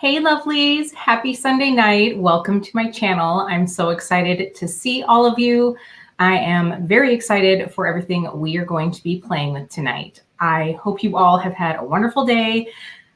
Hey lovelies, happy Sunday night. Welcome to my channel. I'm so excited to see all of you. I am very excited for everything we are going to be playing with tonight. I hope you all have had a wonderful day.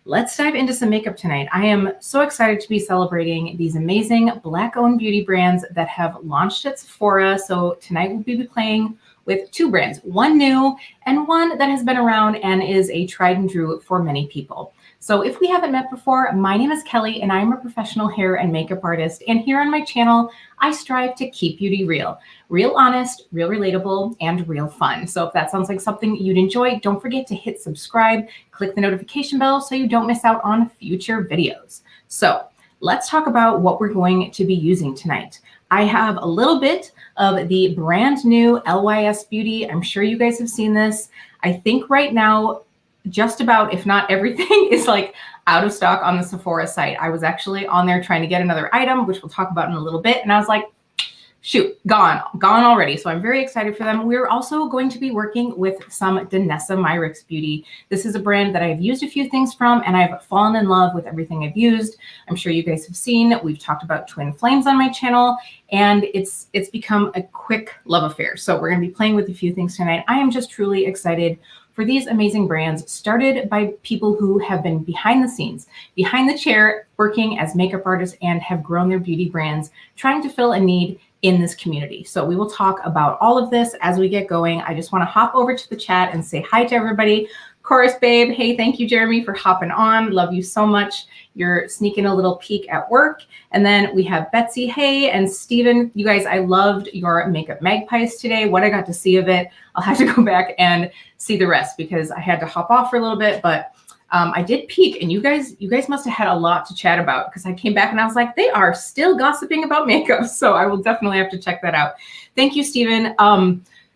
Let's dive into some makeup tonight. I am so excited to be celebrating these amazing Black-owned beauty brands that have launched at Sephora. So tonight we'll be playing with two brands, one new and one that has been around and is a tried and true for many people. So if we haven't met before, my name is Kelly and I'm a professional hair and makeup artist. And here on my channel, I strive to keep beauty real. Real honest, real relatable, and real fun. So if that sounds like something you'd enjoy, don't forget to hit subscribe, click the notification bell so you don't miss out on future videos. So let's talk about what we're going to be using tonight. I have a little bit of the brand new LYS Beauty. I'm sure you guys have seen this. I think right now, just about, if not everything, is like out of stock on the Sephora site. I was actually on there trying to get another item, which we'll talk about in a little bit. And I was like, shoot, gone already. So I'm very excited for them. We're also going to be working with some Danessa Myricks Beauty. This is a brand that I've used a few things from and I've fallen in love with everything I've used. I'm sure you guys have seen, we've talked about Twin Flames on my channel and it's become a quick love affair. So we're gonna be playing with a few things tonight. I am just truly excited for these amazing brands started by people who have been behind the scenes, behind the chair, working as makeup artists and have grown their beauty brands, trying to fill a need in this community. So we will talk about all of this as we get going. I just want to hop over to the chat and say hi to everybody. Chorus Babe, hey, thank you, Jeremy, for hopping on. Love you so much. You're sneaking a little peek at work. And then we have Betsy, hey, and Steven. You guys, I loved your Makeup Magpies today. What I got to see of it, I'll have to go back and see the rest because I had to hop off for a little bit, but I did peek and you guys must have had a lot to chat about because I came back and I was like, they are still gossiping about makeup. So I will definitely have to check that out. Thank you, Steven.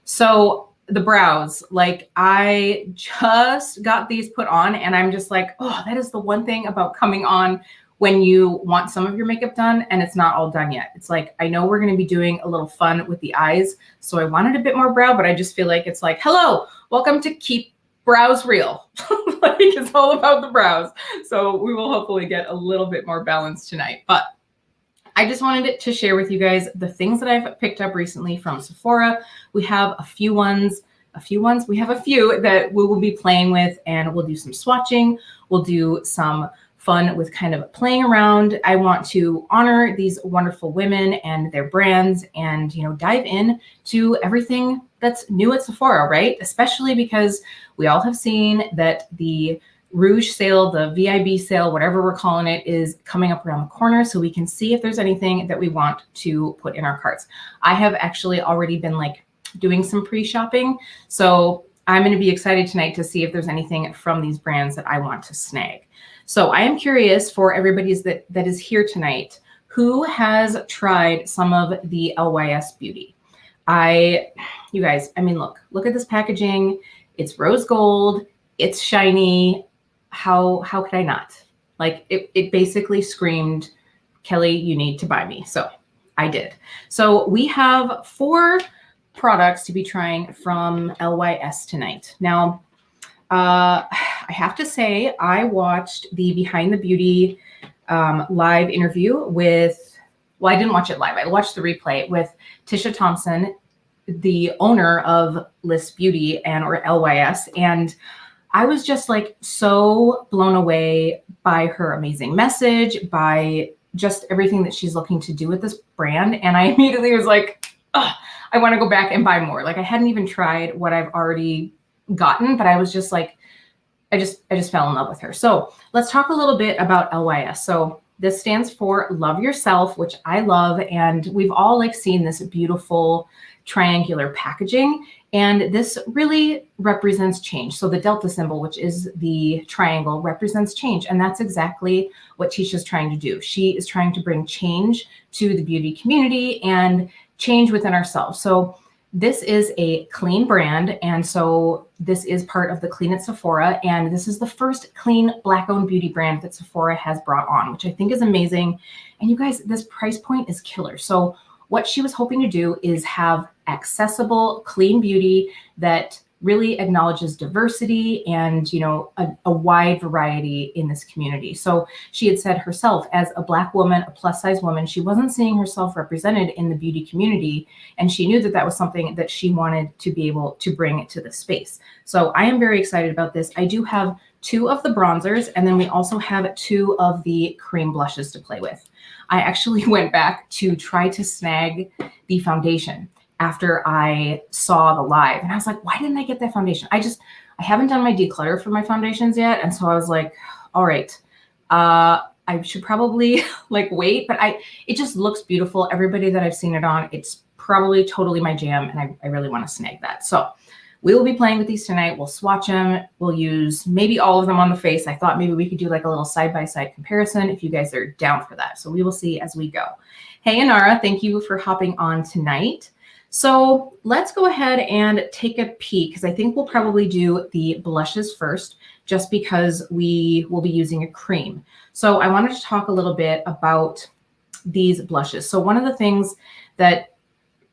So the brows, like I just got these put on and I'm just like, oh, that is the one thing about coming on when you want some of your makeup done and it's not all done yet. It's like, I know we're going to be doing a little fun with the eyes. So I wanted a bit more brow, but I just feel like it's like, hello, welcome to Keep Brows Real. Like it's all about the brows. So we will hopefully get a little bit more balance tonight, but I just wanted to share with you guys the things that I've picked up recently from Sephora. We have a few ones. We have a few that we will be playing with and we'll do some swatching. We'll do some fun with kind of playing around. I want to honor these wonderful women and their brands and, you know, dive in to everything that's new at Sephora, right? Especially because we all have seen that the Rouge sale, the VIB sale, whatever we're calling it, is coming up around the corner. So we can see if there's anything that we want to put in our carts. I have actually already been like doing some pre-shopping. So I'm going to be excited tonight to see if there's anything from these brands that I want to snag. So I am curious for everybody that is here tonight, who has tried some of the LYS Beauty? You guys, I mean, look at this packaging. It's rose gold. It's shiny. How could I not? Like it basically screamed, Kelly, you need to buy me. So I did. So we have 4 products to be trying from LYS tonight. Now, I have to say I watched the Behind the Beauty live interview with, well, I didn't watch it live. I watched the replay with Tisha Thompson, the owner of LYS Beauty or LYS. And I was just like so blown away by her amazing message, by just everything that she's looking to do with this brand. And I immediately was like, oh, I want to go back and buy more. Like I hadn't even tried what I've already gotten, but I was just like, I just fell in love with her. So let's talk a little bit about LYS. So this stands for Love Yourself, which I love. And we've all like seen this beautiful triangular packaging. And this really represents change. So the Delta symbol, which is the triangle, represents change. And that's exactly what Tisha's trying to do. She is trying to bring change to the beauty community and change within ourselves. So this is a clean brand. And so this is part of the Clean at Sephora. And this is the first clean Black-owned beauty brand that Sephora has brought on, which I think is amazing. And you guys, this price point is killer. So what she was hoping to do is have accessible, clean beauty that really acknowledges diversity and, you know, a wide variety in this community. So she had said herself, as a Black woman, a plus size woman, she wasn't seeing herself represented in the beauty community. And she knew that that was something that she wanted to be able to bring to the space. So I am very excited about this. I do have 2 of the bronzers, and then we also have 2 of the cream blushes to play with. I actually went back to try to snag the foundation after I saw the live. And I was like, why didn't I get that foundation? I haven't done my declutter for my foundations yet. And so I was like, all right, I should probably like wait, but it just looks beautiful. Everybody that I've seen it on, it's probably totally my jam. And I really want to snag that. So we will be playing with these tonight. We'll swatch them. We'll use maybe all of them on the face. I thought maybe we could do like a little side-by-side comparison if you guys are down for that. So we will see as we go. Hey, Anara, thank you for hopping on tonight. So let's go ahead and take a peek, because I think we'll probably do the blushes first, just because we will be using a cream. So I wanted to talk a little bit about these blushes. So one of the things that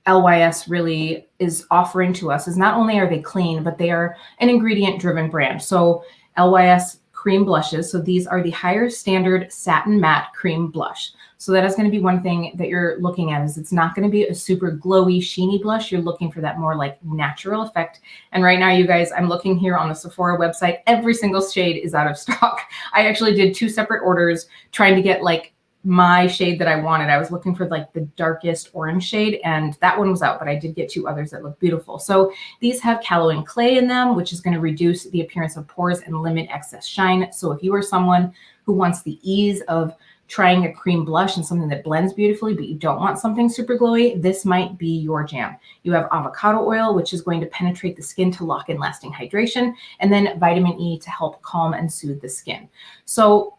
LYS really is offering to us is not only are they clean, but they are an ingredient-driven brand. So LYS cream blushes. So these are the higher standard satin matte cream blush. So that is going to be one thing that you're looking at, is it's not going to be a super glowy, sheeny blush. You're looking for that more like natural effect. And right now, you guys, I'm looking here on the Sephora website. Every single shade is out of stock. I actually did 2 separate orders trying to get like my shade that I wanted. I was looking for like the darkest orange shade, and that one was out, but I did get 2 others that look beautiful. So these have kaolin clay in them, which is going to reduce the appearance of pores and limit excess shine. So if you are someone who wants the ease of trying a cream blush and something that blends beautifully, but you don't want something super glowy, this might be your jam. You have avocado oil, which is going to penetrate the skin to lock in lasting hydration, and then vitamin E to help calm and soothe the skin. So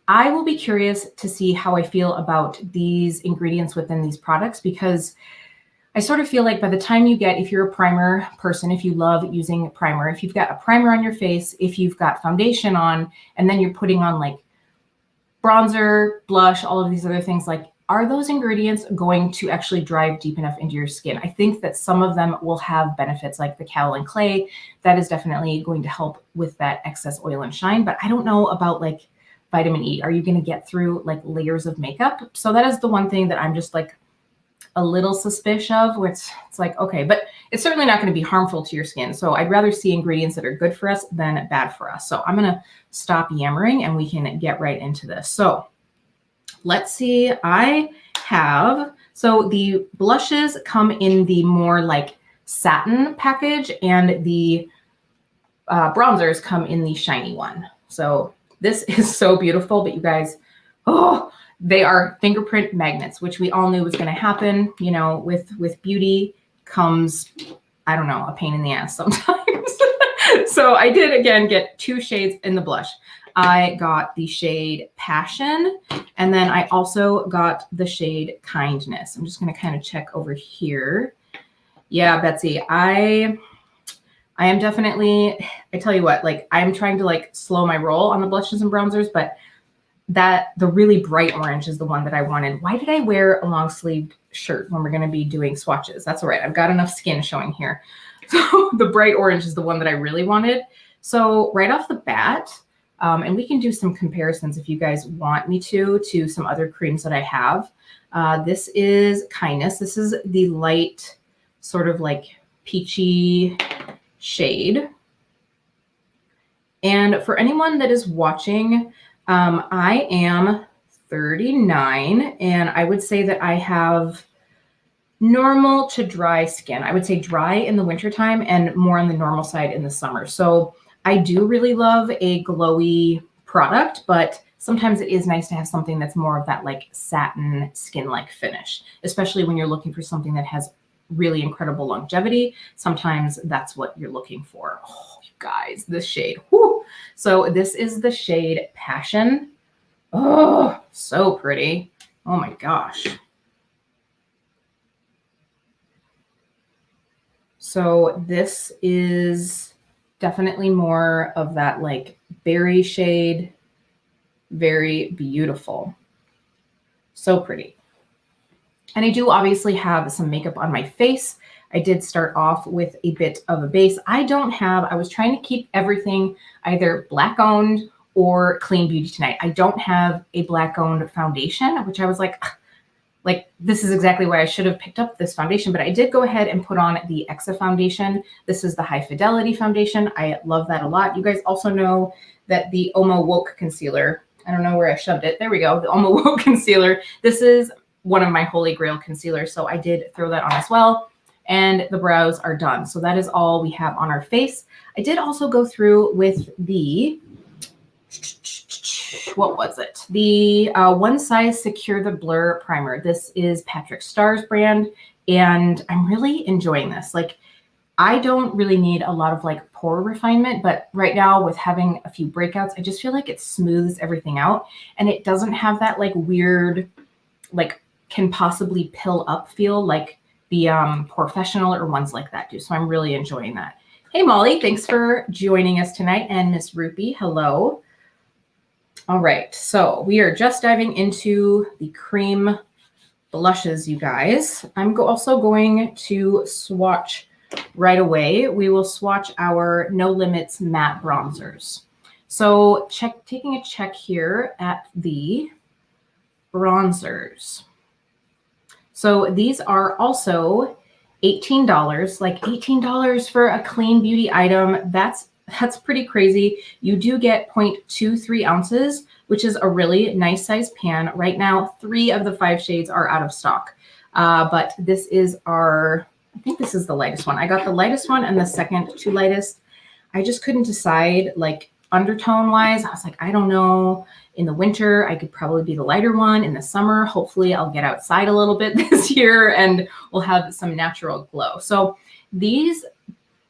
I will be curious to see how I feel about these ingredients within these products, because I sort of feel like by the time you get, if you're a primer person, if you love using primer, if you've got a primer on your face, if you've got foundation on, and then you're putting on like bronzer, blush, all of these other things, like, are those ingredients going to actually drive deep enough into your skin? I think that some of them will have benefits, like the kaolin clay. That is definitely going to help with that excess oil and shine. But I don't know about like vitamin E. Are you going to get through like layers of makeup? So that is the one thing that I'm just like a little suspicious of, where it's like, okay, but it's certainly not going to be harmful to your skin. So I'd rather see ingredients that are good for us than bad for us. So I'm going to stop yammering and we can get right into this. So let's see. So the blushes come in the more like satin package, and the bronzers come in the shiny one. So this is so beautiful, but you guys, they are fingerprint magnets, which we all knew was going to happen. You know, with beauty comes, I don't know, a pain in the ass sometimes. So I did, again, get 2 shades in the blush. I got the shade Passion, and then I also got the shade Kindness. I'm just going to kind of check over here. Yeah, Betsy, I am definitely, I tell you what, like, I'm trying to like slow my roll on the blushes and bronzers, but the really bright orange is the one that I wanted. Why did I wear a long sleeved shirt when we're going to be doing swatches? That's all right. I've got enough skin showing here. So the bright orange is the one that I really wanted. So right off the bat, and we can do some comparisons if you guys want me to some other creams that I have. This is Kindness. This is the light sort of like peachy shade. And for anyone that is watching, I am 39, and I would say that I have normal to dry skin. I would say dry in the wintertime and more on the normal side in the summer. So I do really love a glowy product, but sometimes it is nice to have something that's more of that like satin skin-like finish, especially when you're looking for something that has really incredible longevity. Sometimes that's what you're looking for. Oh, you guys, this shade. Whoo. So this is the shade Passion. Oh, so pretty. Oh my gosh. So this is definitely more of that like berry shade. Very beautiful. So pretty. And I do obviously have some makeup on my face. I did start off with a bit of a base. I was trying to keep everything either black owned or clean beauty tonight. I don't have a black owned foundation, which I was like, this is exactly why I should have picked up this foundation, but I did go ahead and put on the Exa foundation. This is the High Fidelity foundation. I love that a lot. You guys also know that the Omo Woke concealer, I don't know where I shoved it. There we go. The Omo Woke concealer. This is one of my holy grail concealers. So I did throw that on as well. And the brows are done. So that is all we have on our face. I did also go through with the, what was it? The One Size Secure the Blur Primer. This is Patrick Starr's brand, and I'm really enjoying this. Like, I don't really need a lot of like pore refinement, but right now with having a few breakouts, I just feel like it smooths everything out, and it doesn't have that like weird, like can possibly pill up feel like the Professional or ones like that do. So I'm really enjoying that. Hey, Molly, thanks for joining us tonight. And Miss Rupee, hello. All right, so we are just diving into the cream blushes, you guys. I'm also going to swatch right away. We will swatch our No Limits matte bronzers. So taking a check here at the bronzers. So these are also $18, like $18 for a clean beauty item. That's pretty crazy. You do get 0.23 ounces, which is a really nice size pan. Right now, 3 of the 5 shades are out of stock. But this is I think this is the lightest one. I got the lightest one and the second to lightest. I just couldn't decide, like undertone wise. I was like, I don't know. In the winter, I could probably be the lighter one. In the summer, hopefully I'll get outside a little bit this year and we'll have some natural glow. So these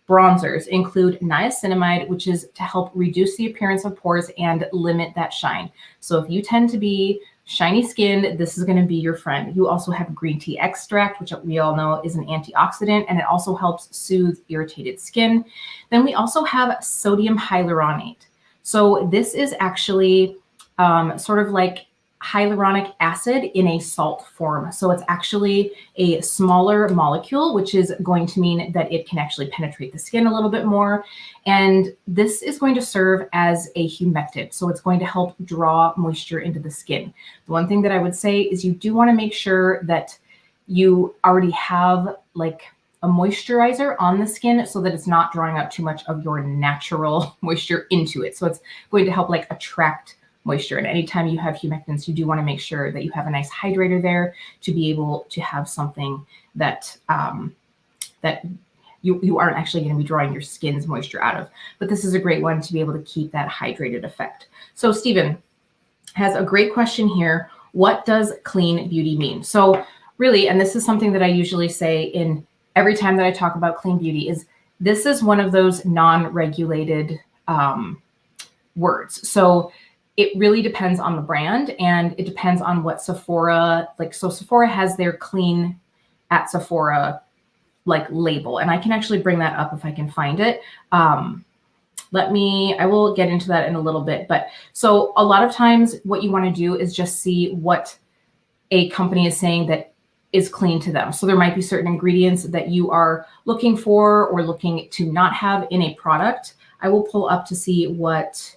bronzers include niacinamide, which is to help reduce the appearance of pores and limit that shine. So if you tend to be shiny skinned, this is going to be your friend. You also have green tea extract, which we all know is an antioxidant, and it also helps soothe irritated skin. Then we also have sodium hyaluronate. So this is actually sort of like hyaluronic acid in a salt form. So it's actually a smaller molecule, which is going to mean that it can actually penetrate the skin a little bit more. And this is going to serve as a humectant. So it's going to help draw moisture into the skin. The one thing that I would say is you do want to make sure that you already have like a moisturizer on the skin so that it's not drawing out too much of your natural moisture into it. So it's going to help like attract moisture. And anytime you have humectants, you do want to make sure that you have a nice hydrator there to be able to have something that that you aren't actually going to be drawing your skin's moisture out of. But this is a great one to be able to keep that hydrated effect. So Stephen has a great question here. What does clean beauty mean? So really, and this is something that I usually say in every time that I talk about clean beauty, is this is one of those non-regulated words. So it really depends on the brand, and it depends on what Sephora, like, so Sephora has their clean at Sephora like label, and I can actually bring that up if I can find it. I will get into that in a little bit, but so a lot of times what you want to do is just see what a company is saying that is clean to them. So there might be certain ingredients that you are looking for or looking to not have in a product. I will pull up to see what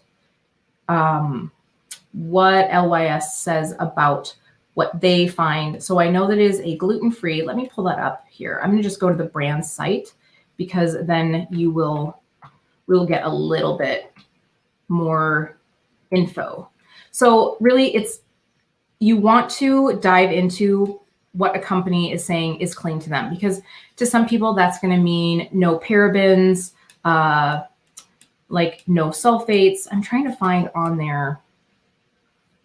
LYS says about what they find. So I know that it is a gluten-free. Let me pull that up here. I'm going to just go to the brand site because then we'll get a little bit more info. So really you want to dive into what a company is saying is clean to them, because to some people that's going to mean no parabens, like no sulfates. I'm trying to find on their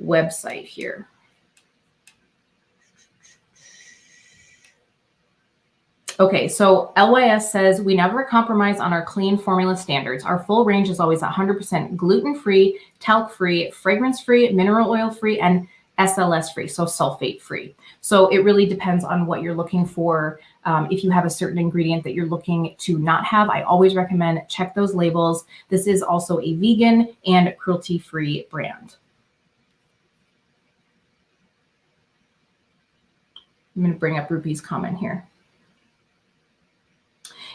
website here. Okay, so LYS says, we never compromise on our clean formula standards. Our full range is always 100% gluten-free, talc-free, fragrance-free, mineral oil-free, and SLS-free, so sulfate-free. So it really depends on what you're looking for. If you have a certain ingredient that you're looking to not have, I always recommend check those labels. This is also a vegan and cruelty-free brand. I'm going to bring up Rupee's comment here.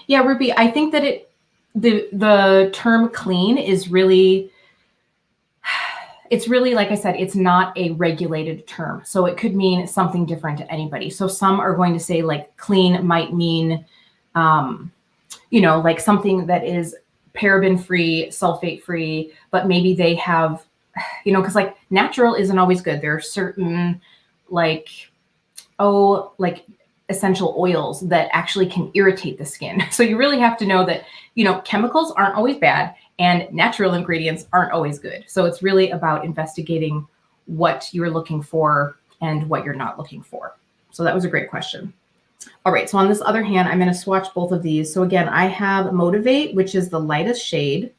Yeah, Ruby, I think that the term clean is really, it's really, like I said, it's not a regulated term. So it could mean something different to anybody. So some are going to say like clean might mean, you know, like something that is paraben free, sulfate free, but maybe they have, you know, because like natural isn't always good. There are certain like, like essential oils that actually can irritate the skin. So you really have to know that, you know, chemicals aren't always bad and natural ingredients aren't always good. So it's really about investigating what you're looking for and what you're not looking for. So that was a great question. All right, so on this other hand, I'm going to swatch both of these. So again, I have Motivate, which is the lightest shade.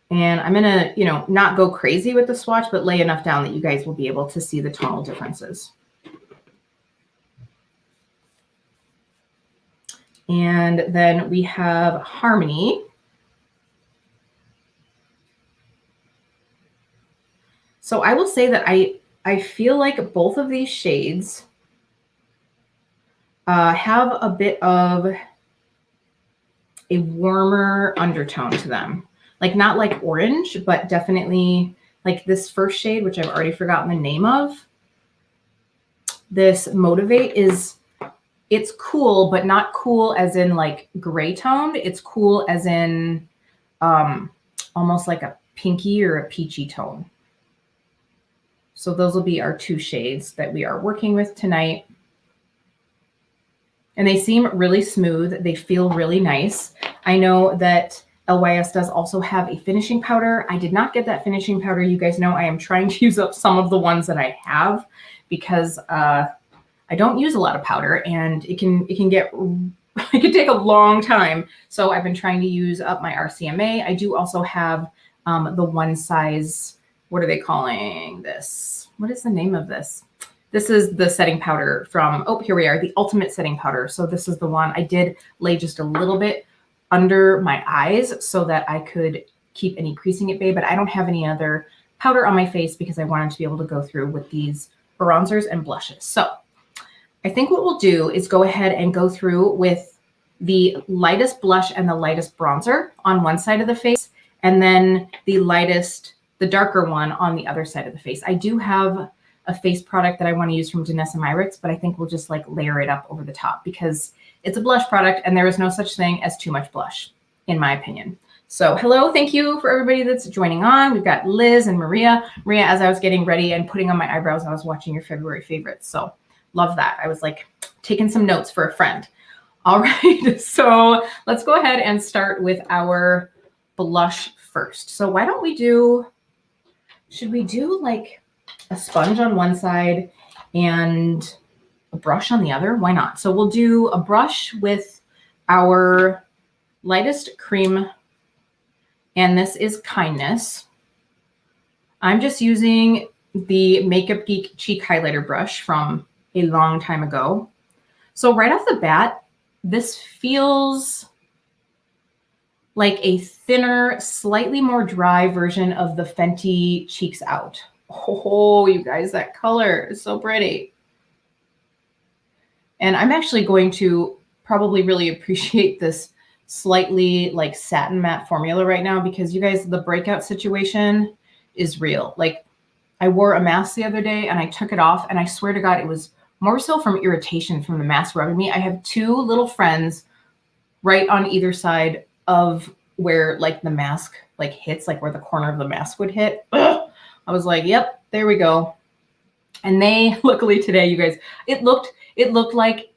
And I'm going to, you know, not go crazy with the swatch, but lay enough down that you guys will be able to see the tonal differences. And then we have Harmony. So I will say that I feel like both of these shades have a bit of a warmer undertone to them. Like not like orange, but definitely like this first shade, which I've already forgotten the name of. This Motivate it's cool, but not cool as in like gray toned. It's cool as in almost like a pinky or a peachy tone. So those will be our two shades that we are working with tonight. And they seem really smooth. They feel really nice. I know that LYS does also have a finishing powder. I did not get that finishing powder. You guys know I am trying to use up some of the ones that I have because I don't use a lot of powder and it can get, it can take a long time. So I've been trying to use up my RCMA. I do also have the one size, what are they calling this? What is the name of this? This is the setting powder from, oh, here we are, the Ultimate Setting Powder. So this is the one I did lay just a little bit under my eyes so that I could keep any creasing at bay, but I don't have any other powder on my face because I wanted to be able to go through with these bronzers and blushes. So I think what we'll do is go ahead and go through with the lightest blush and the lightest bronzer on one side of the face, and then the lightest, the darker one on the other side of the face. I do have a face product that I want to use from Danessa Myricks, but I think we'll just like layer it up over the top because it's a blush product and there is no such thing as too much blush, in my opinion. So hello, thank you for everybody that's joining on. We've got Liz and Maria. Maria, as I was getting ready and putting on my eyebrows, I was watching your February favorites. So love that. I was like taking some notes for a friend. All right, so let's go ahead and start with our blush first. So why don't we do, should we do like a sponge on one side and a brush on the other? Why not? So we'll do a brush with our lightest cream, and this is Kindness. I'm just using the Makeup Geek cheek highlighter brush from a long time ago. So right off the bat, this feels like a thinner, slightly more dry version of the Fenty Cheeks Out. Oh, you guys, that color is so pretty. And I'm actually going to probably really appreciate this slightly like satin matte formula right now because you guys, the breakout situation is real. Like I wore a mask the other day and I took it off and I swear to God, it was more so from irritation from the mask rubbing me. I have two little friends right on either side of where like the mask like hits, like where the corner of the mask would hit. Ugh. I was like, yep, there we go. And they, luckily today, you guys, it looked like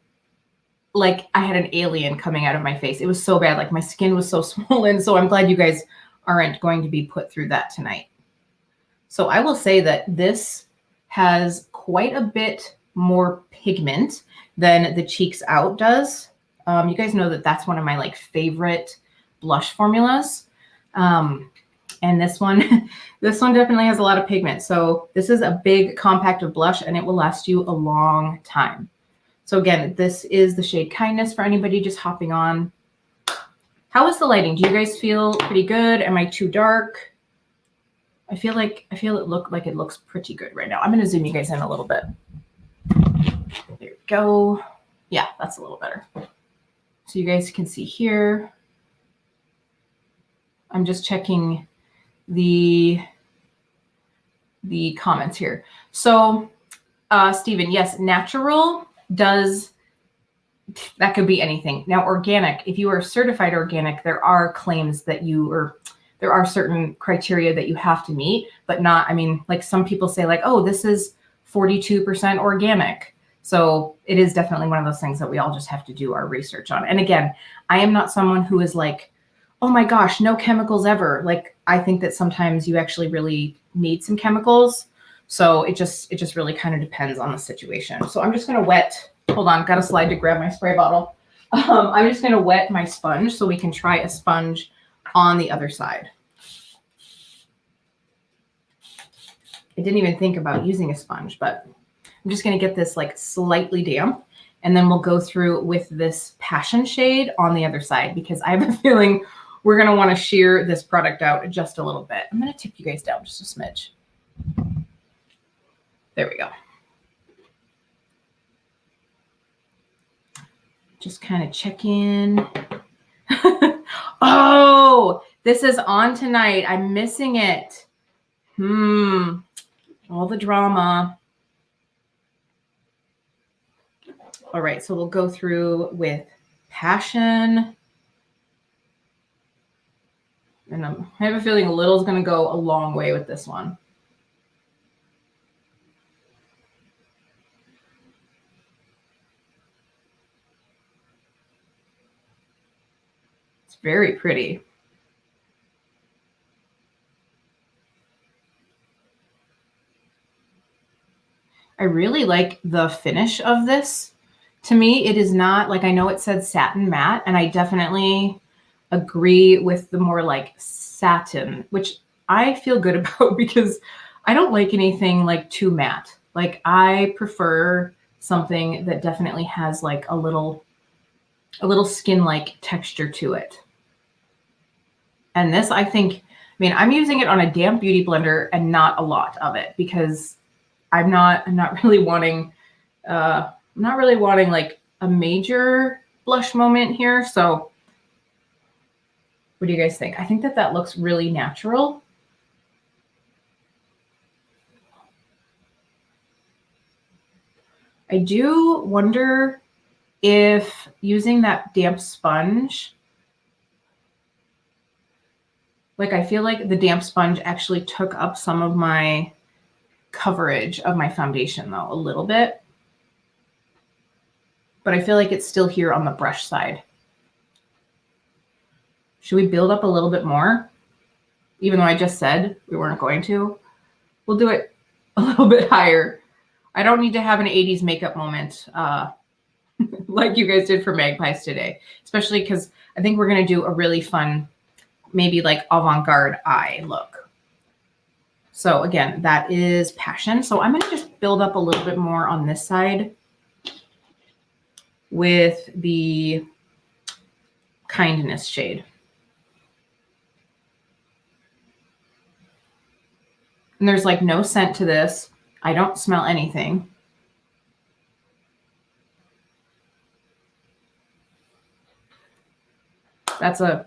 I had an alien coming out of my face. It was so bad. Like my skin was so swollen. So I'm glad you guys aren't going to be put through that tonight. So I will say that this has quite a bit more pigment than the Cheeks Out does. You guys know that that's one of my like favorite blush formulas. And this one, this one definitely has a lot of pigment. So this is a big compact of blush and it will last you a long time. So again, this is the shade Kindness for anybody just hopping on. How is the lighting? Do you guys feel pretty good? Am I too dark? I feel it looks pretty good right now. I'm going to zoom you guys in a little bit. There we go. Yeah, that's a little better. So you guys can see here. I'm just checking the comments here. So Stephen, yes, natural does, that could be anything. Now organic, if you are certified organic, there are claims that there are certain criteria that you have to meet, but not, I mean, like some people say like, oh, this is 42% organic. So it is definitely one of those things that we all just have to do our research on. And again, I am not someone who is like, oh my gosh, no chemicals ever. Like, I think that sometimes you actually really need some chemicals. So it just really kind of depends on the situation. So I'm just going to wet, hold on, got to slide to grab my spray bottle. I'm just going to wet my sponge so we can try a sponge on the other side. I didn't even think about using a sponge, but I'm just going to get this like slightly damp, and then we'll go through with this passion shade on the other side, because I have a feeling we're going to want to sheer this product out just a little bit. I'm going to tip you guys down just a smidge. There we go. Just kind of check in. Oh, this is on tonight. I'm missing it. All the drama. All right, so we'll go through with passion. And I have a feeling a little is going to go a long way with this one. It's very pretty. I really like the finish of this. To me, it is not like, I know it said satin matte, and I definitely agree with the more like satin, which I feel good about because I don't like anything like too matte. Like, I prefer something that definitely has like a little skin-like texture to it. And this, I think, I mean, I'm using it on a damp beauty blender and not a lot of it, because I'm not really wanting like a major blush moment here. So what do you guys think? I think that looks really natural. I do wonder if using that damp sponge, like I feel like the damp sponge actually took up some of my coverage of my foundation though, a little bit. But I feel like it's still here on the brush side. Should we build up a little bit more? Even though I just said we weren't going to. We'll do it a little bit higher. I don't need to have an 80s makeup moment like you guys did for Magpies today. Especially because I think we're going to do a really fun, maybe like avant-garde eye look. So again, that is passion. So I'm going to just build up a little bit more on this side with the kindness shade. And there's like no scent to this. I don't smell anything. That's a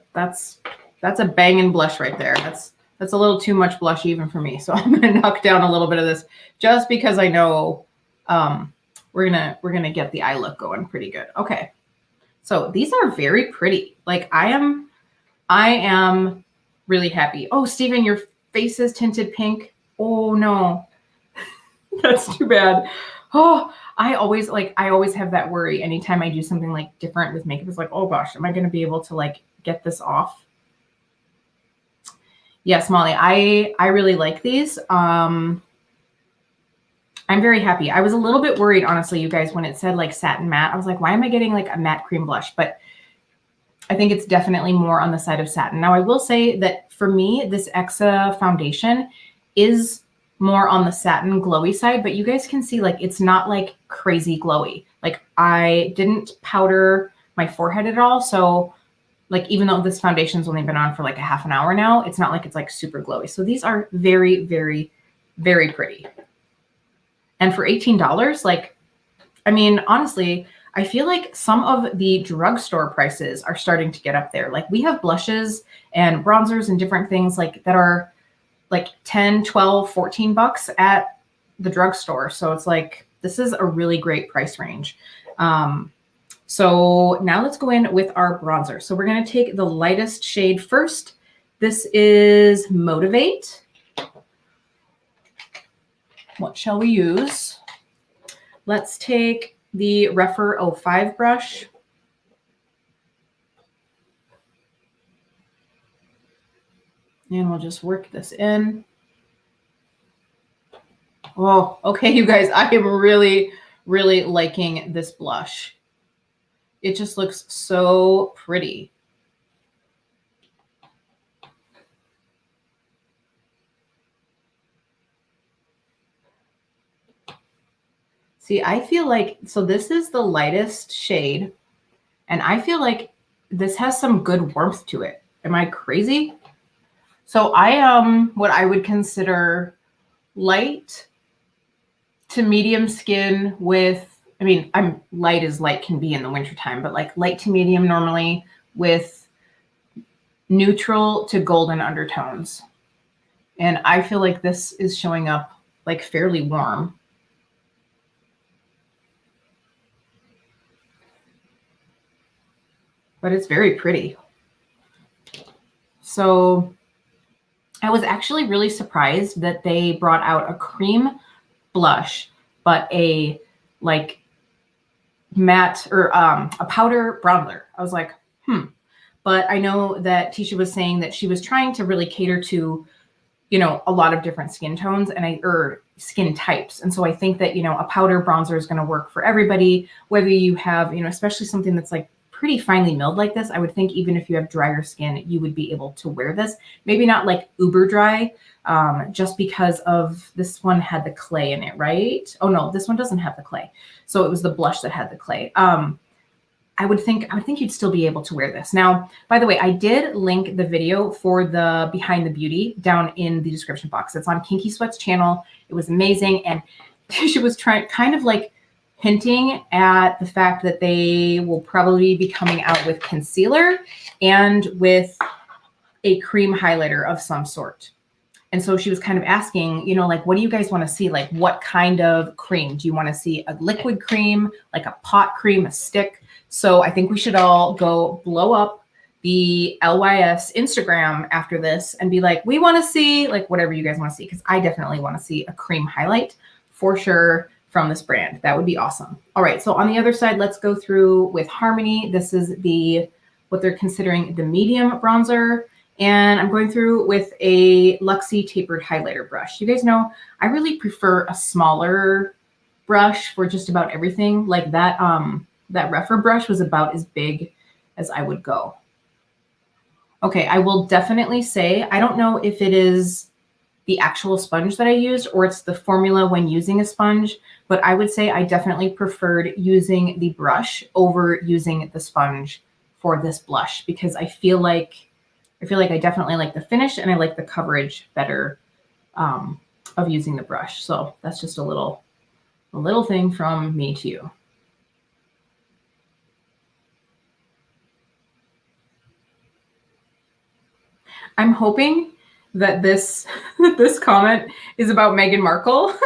banging blush right there. That's a little too much blush even for me. So I'm going to knock down a little bit of this just because I know we're gonna get the eye look going pretty good. Okay, so these are very pretty. Like I am really happy. Oh, Stephen, your face is tinted pink. Oh no, that's too bad. Oh, I always have that worry anytime I do something like different with makeup. It's like, oh gosh, am I going to be able to like get this off? Yes, Molly, I really like these. I'm very happy. I was a little bit worried, honestly, you guys, when it said like satin matte. I was like, why am I getting like a matte cream blush? But I think it's definitely more on the side of satin. Now, I will say that for me, this Exa foundation is more on the satin glowy side, but you guys can see like it's not like crazy glowy. Like I didn't powder my forehead at all. So like, even though this foundation's only been on for like a half an hour now, it's not like it's like super glowy. So these are very, very, very pretty. And for $18, like, I mean, honestly, I feel like some of the drugstore prices are starting to get up there. Like we have blushes and bronzers and different things like that are like 10, 12, 14 bucks at the drugstore. So it's like, this is a really great price range. So now let's go in with our bronzer. So we're going to take the lightest shade first. This is Motivate. What shall we use? Let's take the Refer 05 brush. And we'll just work this in. Oh, okay, you guys, I am really, really liking this blush. It just looks so pretty. See, I feel like, so this is the lightest shade, and I feel like this has some good warmth to it. Am I crazy? So I am what I would consider light to medium skin with, I mean, I'm light as light can be in the wintertime, but like light to medium normally with neutral to golden undertones. And I feel like this is showing up like fairly warm. But it's very pretty. So I was actually really surprised that they brought out a cream blush, but a like matte or a powder bronzer. I was like, But I know that Tisha was saying that she was trying to really cater to, you know, a lot of different skin tones or skin types. And so I think that, you know, a powder bronzer is going to work for everybody, whether you have, you know, especially something that's like pretty finely milled like this. I would think even if you have drier skin, you would be able to wear this. Maybe not like uber dry, just because of this one had the clay in it, right? Oh no, this one doesn't have the clay. So it was the blush that had the clay. I would think you'd still be able to wear this. Now, by the way, I did link the video for the Behind the Beauty down in the description box. It's on Kinky Sweat's channel. It was amazing. And she was kind of like hinting at the fact that they will probably be coming out with concealer and with a cream highlighter of some sort. And so she was kind of asking, you know, like, what do you guys want to see? Like, what kind of cream? Do you want to see a liquid cream, like a pot cream, a stick? So I think we should all go blow up the LYS Instagram after this and be like, we want to see like whatever you guys want to see. Because I definitely want to see a cream highlight for sure from this brand. That would be awesome. All right. So on the other side, let's go through with Harmony. This is what they're considering the medium bronzer. And I'm going through with a Luxie tapered highlighter brush. You guys know I really prefer a smaller brush for just about everything. Like that, that Refer brush was about as big as I would go. Okay, I will definitely say, I don't know if it is the actual sponge that I used or it's the formula when using a sponge, but I would say I definitely preferred using the brush over using the sponge for this blush because I feel like I definitely like the finish and I like the coverage better of using the brush. So that's just a little thing from me to you. I'm hoping that this comment is about Meghan Markle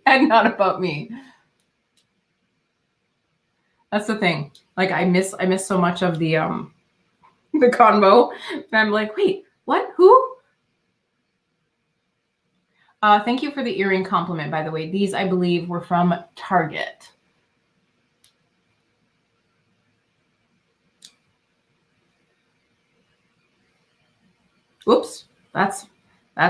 and not about me. That's the thing. Like I miss so much of the convo. And I'm like, wait, what? Who? Thank you for the earring compliment, by the way. These, I believe, were from Target. Whoops, that's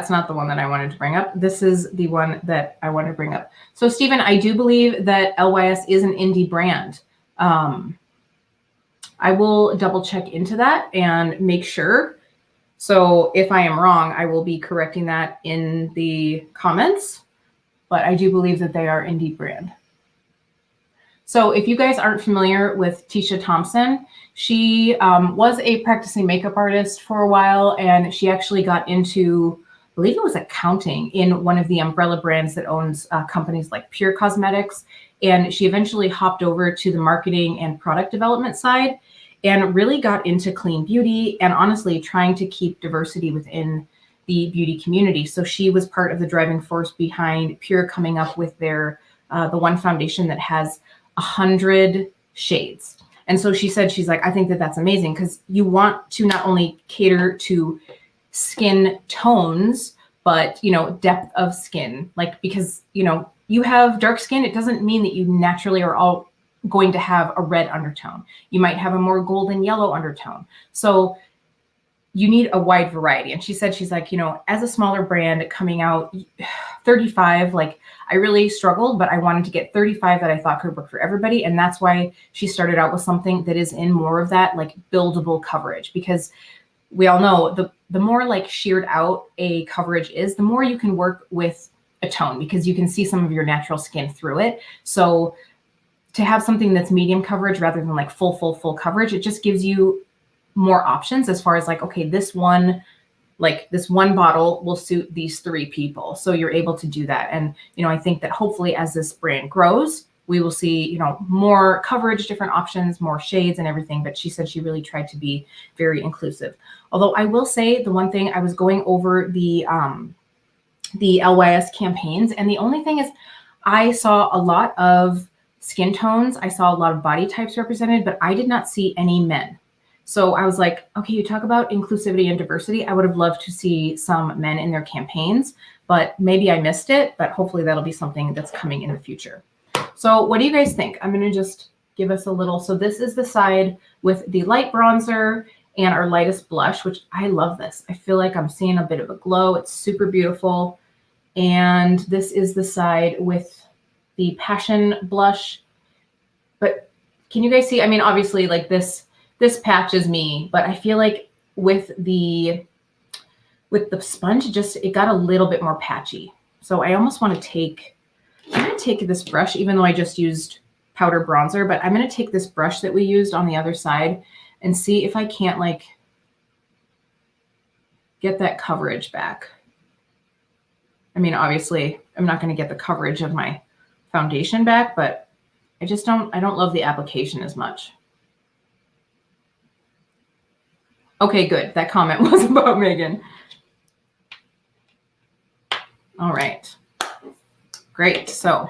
not the one that I wanted to bring up. This is the one that I want to bring up. So, Stephen, I do believe that LYS is an indie brand. I will double check into that and make sure. So if I am wrong, I will be correcting that in the comments. But I do believe that they are indie brand. So if you guys aren't familiar with Tisha Thompson, she was a practicing makeup artist for a while, and she actually got into believe it was accounting in one of the umbrella brands that owns companies like Pure Cosmetics. And she eventually hopped over to the marketing and product development side and really got into clean beauty and honestly trying to keep diversity within the beauty community. So she was part of the driving force behind Pure coming up with their the one foundation that has 100 shades. And so she said, she's like, I think that that's amazing because you want to not only cater to skin tones, but, you know, depth of skin, like, because, you know, you have dark skin, it doesn't mean that you naturally are all going to have a red undertone. You might have a more golden yellow undertone. So you need a wide variety. And she said, she's like, you know, as a smaller brand coming out 35, like I really struggled, but I wanted to get 35 that I thought could work for everybody. And that's why she started out with something that is in more of that like buildable coverage, because we all know the more like sheared out a coverage is, the more you can work with a tone because you can see some of your natural skin through it. So to have something that's medium coverage rather than like full coverage, it just gives you more options as far as like, okay, this one bottle will suit these 3 people. So you're able to do that. And, you know, I think that hopefully as this brand grows, we will see, you know, more coverage, different options, more shades and everything. But she said she really tried to be very inclusive. Although I will say the one thing, I was going over the LYS campaigns, and the only thing is I saw a lot of skin tones. I saw a lot of body types represented, but I did not see any men. So I was like, okay, you talk about inclusivity and diversity. I would have loved to see some men in their campaigns, but maybe I missed it, but hopefully that'll be something that's coming in the future. So what do you guys think? I'm going to just give us a little. So this is the side with the light bronzer and our lightest blush, which I love this. I feel like I'm seeing a bit of a glow. It's super beautiful. And this is the side with the passion blush. But can you guys see? I mean, obviously like this patch is me, but I feel like with the sponge, it got a little bit more patchy. So I almost want to I'm going to take this brush, even though I just used powder bronzer, but I'm going to take this brush that we used on the other side and see if I can't like get that coverage back. I mean, obviously I'm not going to get the coverage of my foundation back, but I don't love the application as much. Okay, good. That comment was about Megan. All right. Great. So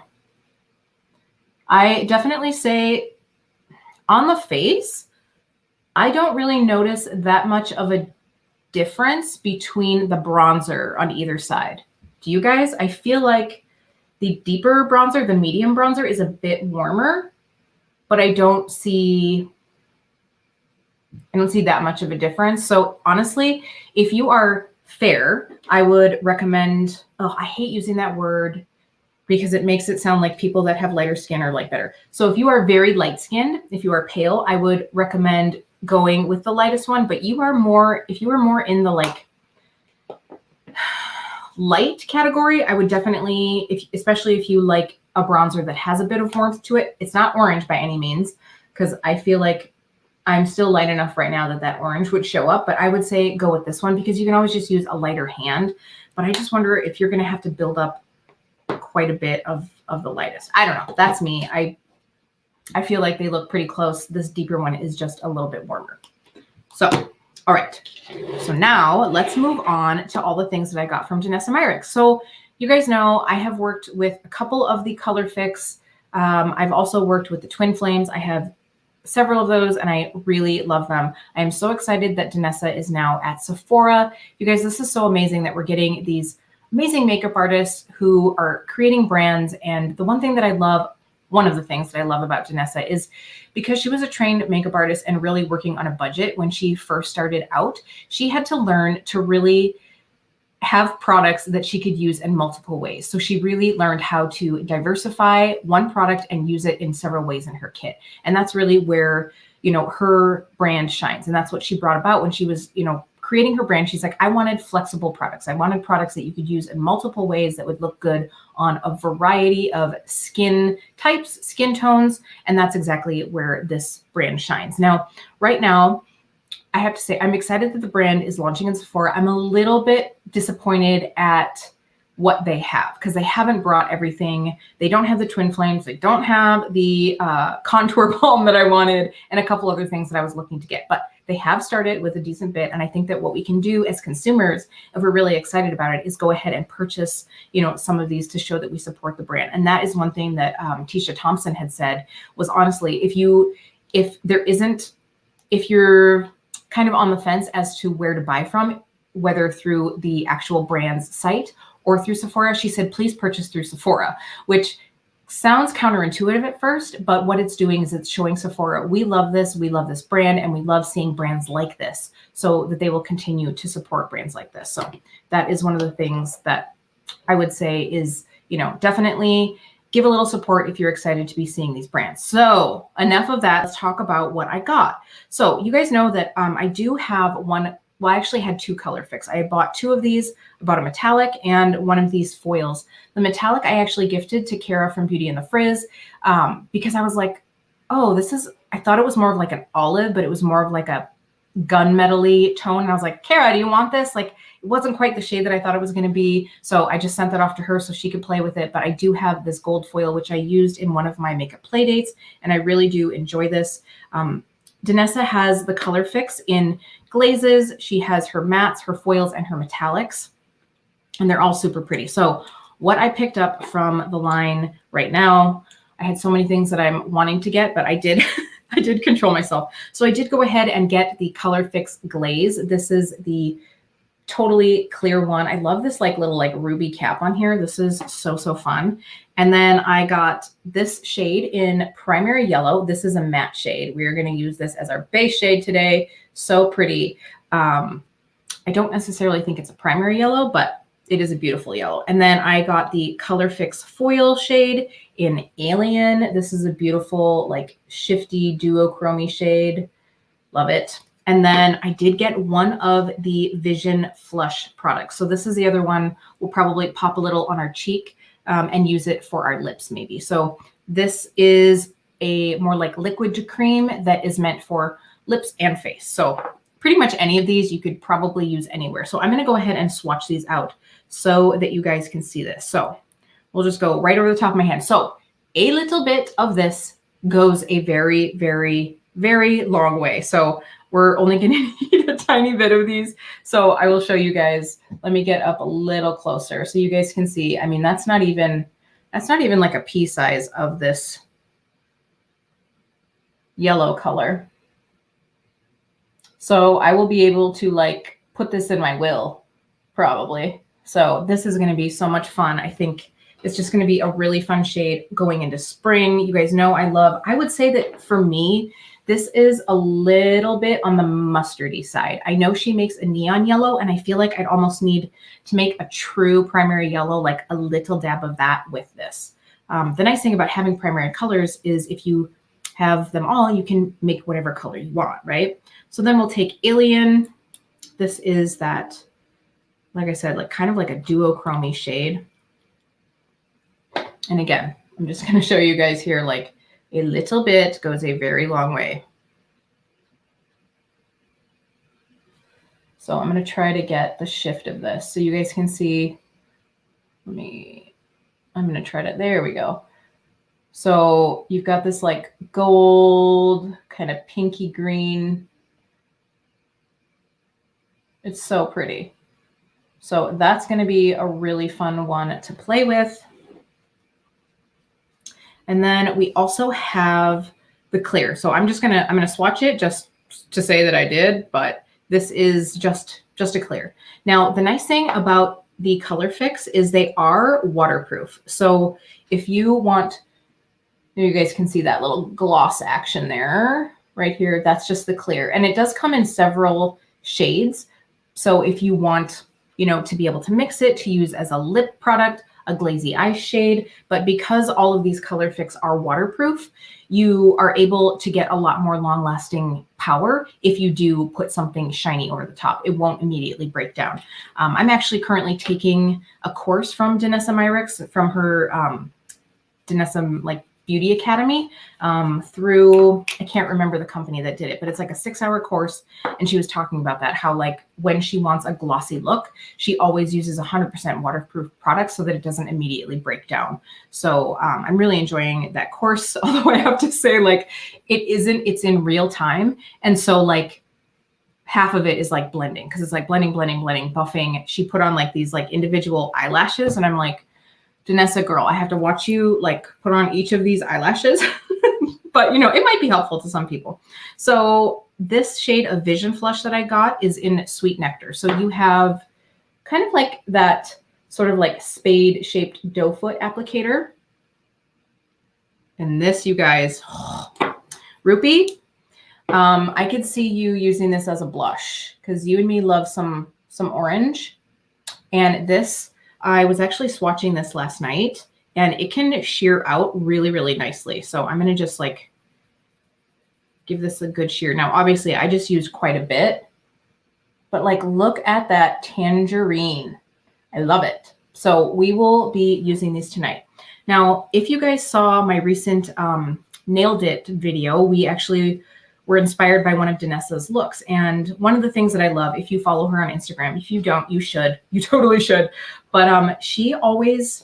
I definitely say on the face, I don't really notice that much of a difference between the bronzer on either side. Do you guys? I feel like the deeper bronzer, the medium bronzer, is a bit warmer, but I don't see that much of a difference. So honestly, if you are fair, I would recommend, oh, I hate using that word because it makes it sound like people that have lighter skin are like better. So if you are very light skinned, if you are pale, I would recommend going with the lightest one, but if you are more in the like light category, I would definitely, especially if you like a bronzer that has a bit of warmth to it. It's not orange by any means, because I feel like I'm still light enough right now that orange would show up, but I would say go with this one because you can always just use a lighter hand. But I just wonder if you're going to have to build up quite a bit of the lightest. I don't know. That's me. I feel like they look pretty close. This deeper one is just a little bit warmer. So, all right. So now let's move on to all the things that I got from Danessa Myricks. So you guys know I have worked with a couple of the Color Fix. I've also worked with the Twin Flames. I have several of those and I really love them. I am so excited that Danessa is now at Sephora. You guys, this is so amazing that we're getting these amazing makeup artists who are creating brands. And the one thing that I love, one of the things that I love about Danessa is because she was a trained makeup artist and really working on a budget when she first started out, she had to learn to really have products that she could use in multiple ways. So she really learned how to diversify one product and use it in several ways in her kit. And that's really where, you know, her brand shines. And that's what she brought about when she was, you know, creating her brand. She's like, I wanted flexible products. I wanted products that you could use in multiple ways that would look good on a variety of skin types, skin tones. And that's exactly where this brand shines. Now, right now, I have to say, I'm excited that the brand is launching in Sephora. I'm a little bit disappointed at what they have because they haven't brought everything. They don't have the twin flames. They don't have the contour balm that I wanted and a couple other things that I was looking to get. But they have started with a decent bit. And I think that what we can do as consumers, if we're really excited about it, is go ahead and purchase, you know, some of these to show that we support the brand. And that is one thing that Tisha Thompson had said was, honestly, if you're kind of on the fence as to where to buy from, whether through the actual brand's site or through Sephora, she said, please purchase through Sephora, which sounds counterintuitive at first, but what it's doing is it's showing Sephora, we love this brand, and we love seeing brands like this, so that they will continue to support brands like this. So that is one of the things that I would say is, you know, definitely give a little support if you're excited to be seeing these brands. So enough of that. Let's talk about what I got. So you guys know that I do have one. Well, I actually had two color fix. I bought two of these. I bought a metallic and one of these foils. The metallic I actually gifted to Kara from Beauty and the Frizz because I was like, oh, I thought it was more of like an olive, but it was more of like a gunmetal-y tone. And I was like, Kara, do you want this? Like, it wasn't quite the shade that I thought it was going to be. So I just sent that off to her so she could play with it. But I do have this gold foil, which I used in one of my makeup play dates. And I really do enjoy this. Danessa has the color fix in glazes. She has her mattes, her foils, and her metallics. And they're all super pretty. So what I picked up from the line right now, I had so many things that I'm wanting to get, but I did I did control myself. So I did go ahead and get the Color Fix Glaze. This is the totally clear one. I love this like little like ruby cap on here. This is so, so fun. And then I got this shade in Primary Yellow. This is a matte shade. We are going to use this as our base shade today. So pretty. I don't necessarily think it's a primary yellow, but it is a beautiful yellow. And then I got the Color Fix Foil shade in Alien. This is a beautiful, like shifty duochrome shade. Love it. And then I did get one of the Vision Flush products. So this is the other one. We'll probably pop a little on our cheek and use it for our lips maybe. So this is a more like liquid to cream that is meant for lips and face. So pretty much any of these you could probably use anywhere. So I'm going to go ahead and swatch these out so that you guys can see this. So we'll just go right over the top of my hand. So a little bit of this goes a very, very, very long way. So we're only going to need a tiny bit of these. So I will show you guys. Let me get up a little closer so you guys can see. I mean, that's not even like a pea size of this yellow color. So I will be able to like put this in my will probably. So this is going to be so much fun. I think it's just going to be a really fun shade going into spring. You guys know I would say that for me, this is a little bit on the mustardy side. I know she makes a neon yellow, and I feel like I'd almost need to make a true primary yellow, like a little dab of that with this. The nice thing about having primary colors is if you have them all, you can make whatever color you want, right? So then we'll take Alien. This is that, like I said, like kind of like a duochrome shade. And again, I'm just going to show you guys here, like a little bit goes a very long way. So I'm going to try to get the shift of this so you guys can see. I'm going to try to, there we go. So you've got this like gold, kind of pinky green. It's so pretty. So that's going to be a really fun one to play with. And then we also have the clear. So I'm going to swatch it just to say that I did, but this is just a clear. Now, the nice thing about the Color Fix is they are waterproof. So if you want, you guys can see that little gloss action there, right here. That's just the clear. And it does come in several shades. So if you want, you know, to be able to mix it to use as a lip product, a glazy eye shade, but because all of these Color Fix are waterproof, you are able to get a lot more long-lasting power if you do put something shiny over the top. It won't immediately break down. I'm actually currently taking a course from Danessa Myricks from her Danessa like Beauty Academy through, I can't remember the company that did it, but it's like a 6-hour course. And she was talking about that, how like when she wants a glossy look, she always uses 100% waterproof products so that it doesn't immediately break down. So I'm really enjoying that course. Although I have to say, like, it's in real time. And so like half of it is like blending, because it's like blending, buffing. She put on like these like individual eyelashes, and I'm like, Danessa girl, I have to watch you like put on each of these eyelashes. But you know, it might be helpful to some people. So this shade of Vision Flush that I got is in Sweet Nectar. So you have kind of like that sort of like spade shaped doe foot applicator. And this, you guys, Rupee, I could see you using this as a blush, because you and me love some orange. And this, I was actually swatching this last night, and it can sheer out really, really nicely. So I'm going to just like give this a good sheer. Now, obviously I just used quite a bit, but like, look at that tangerine. I love it. So we will be using these tonight. Now, if you guys saw my recent Nailed It video, we actually were inspired by one of Danessa's looks. And one of the things that I love, if you follow her on Instagram, if you don't, you should, you totally should. But she always,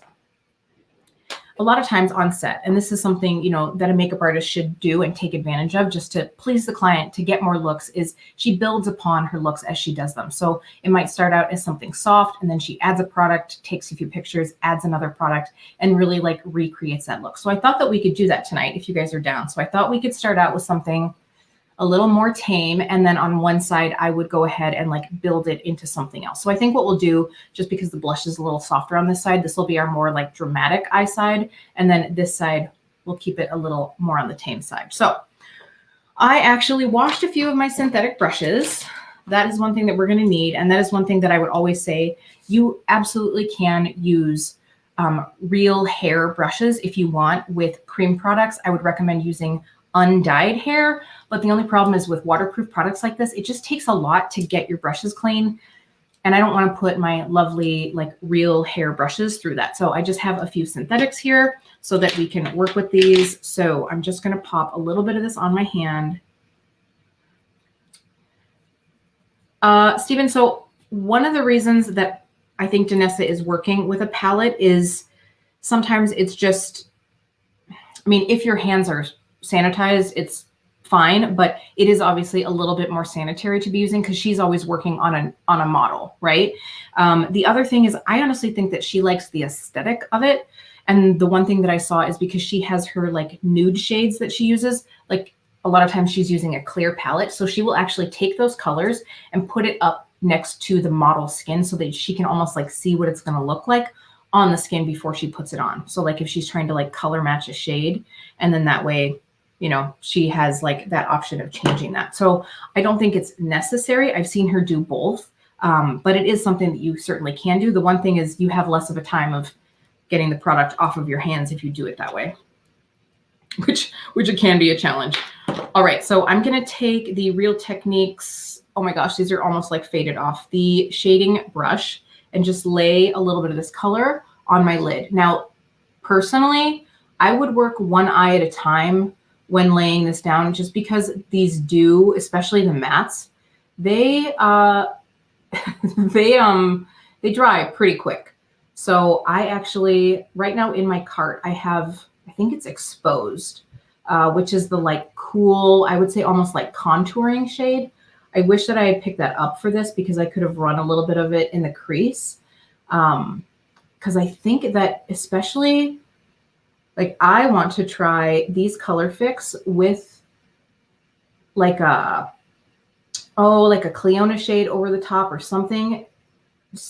a lot of times on set, and this is something, you know, that a makeup artist should do and take advantage of just to please the client, to get more looks, is she builds upon her looks as she does them. So it might start out as something soft, and then she adds a product, takes a few pictures, adds another product, and really like recreates that look. So I thought that we could do that tonight if you guys are down. So I thought we could start out with something a little more tame, and then on one side I would go ahead and like build it into something else. So I think what we'll do, just because the blush is a little softer on this side, this will be our more like dramatic eye side, and then this side we'll keep it a little more on the tame side. So I actually washed a few of my synthetic brushes. That is one thing that we're going to need, and that is one thing that I would always say, you absolutely can use real hair brushes if you want. With cream products, I would recommend using undyed hair. But the only problem is with waterproof products like this, it just takes a lot to get your brushes clean. And I don't want to put my lovely like real hair brushes through that. So I just have a few synthetics here so that we can work with these. So I'm just going to pop a little bit of this on my hand. Stephen, so one of the reasons that I think Danessa is working with a palette is sometimes it's just, I mean, if your hands are sanitized, it's fine, but it is obviously a little bit more sanitary to be using, because she's always working on a model, right? The other thing is, I honestly think that she likes the aesthetic of it. And the one thing that I saw is because she has her like nude shades that she uses, like a lot of times she's using a clear palette. So she will actually take those colors and put it up next to the model skin so that she can almost like see what it's going to look like on the skin before she puts it on. So like if she's trying to like color match a shade, and then that way, you know, she has like that option of changing that. So I don't think it's necessary. I've seen her do both, but it is something that you certainly can do. The one thing is you have less of a time of getting the product off of your hands if you do it that way, which it can be a challenge. All right, so I'm going to take the Real Techniques, oh my gosh, these are almost like faded off, the shading brush, and just lay a little bit of this color on my lid. Now, personally, I would work one eye at a time when laying this down, just because these do, especially the mattes, they they dry pretty quick. So I actually, right now in my cart, I have, I think it's Exposed, which is the like cool, I would say almost like contouring shade. I wish that I had picked that up for this, because I could have run a little bit of it in the crease. Because I think that especially, like, I want to try these color fix with like a, like a Cleona shade over the top or something,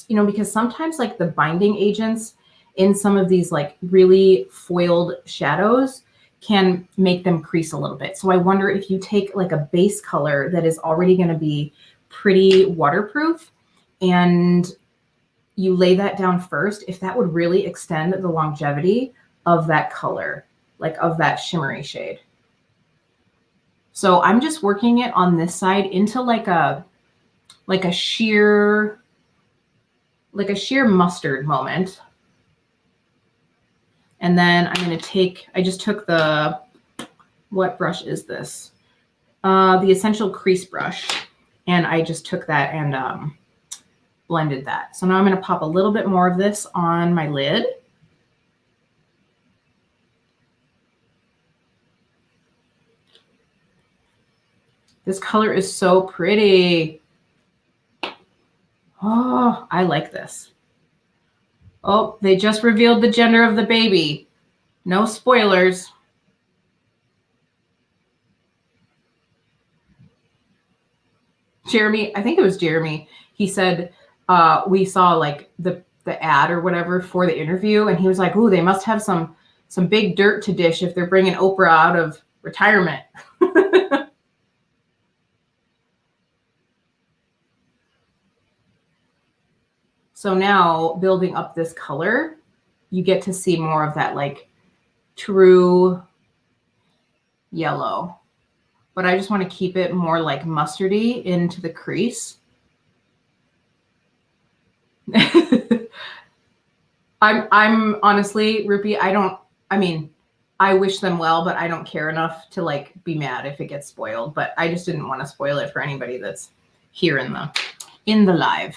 you know, because sometimes like the binding agents in some of these like really foiled shadows can make them crease a little bit. So I wonder if you take like a base color that is already going to be pretty waterproof and you lay that down first, if that would really extend the longevity of that color, like of that shimmery shade. So I'm just working it on this side into like a sheer mustard moment. And then I'm going to take, I just took the, what brush is this? The Essential Crease Brush. And I just took that and blended that. So now I'm going to pop a little bit more of this on my lid. This color is so pretty. Oh, I like this. Oh, they just revealed the gender of the baby. No spoilers. Jeremy, I think it was Jeremy. He said we saw like the ad or whatever for the interview, and he was like, "Ooh, they must have some big dirt to dish if they're bringing Oprah out of retirement." So now building up this color, you get to see more of that like true yellow. But I just want to keep it more like mustardy into the crease. I'm honestly, Rupi, I wish them well, but I don't care enough to like be mad if it gets spoiled. But I just didn't want to spoil it for anybody that's here in the live.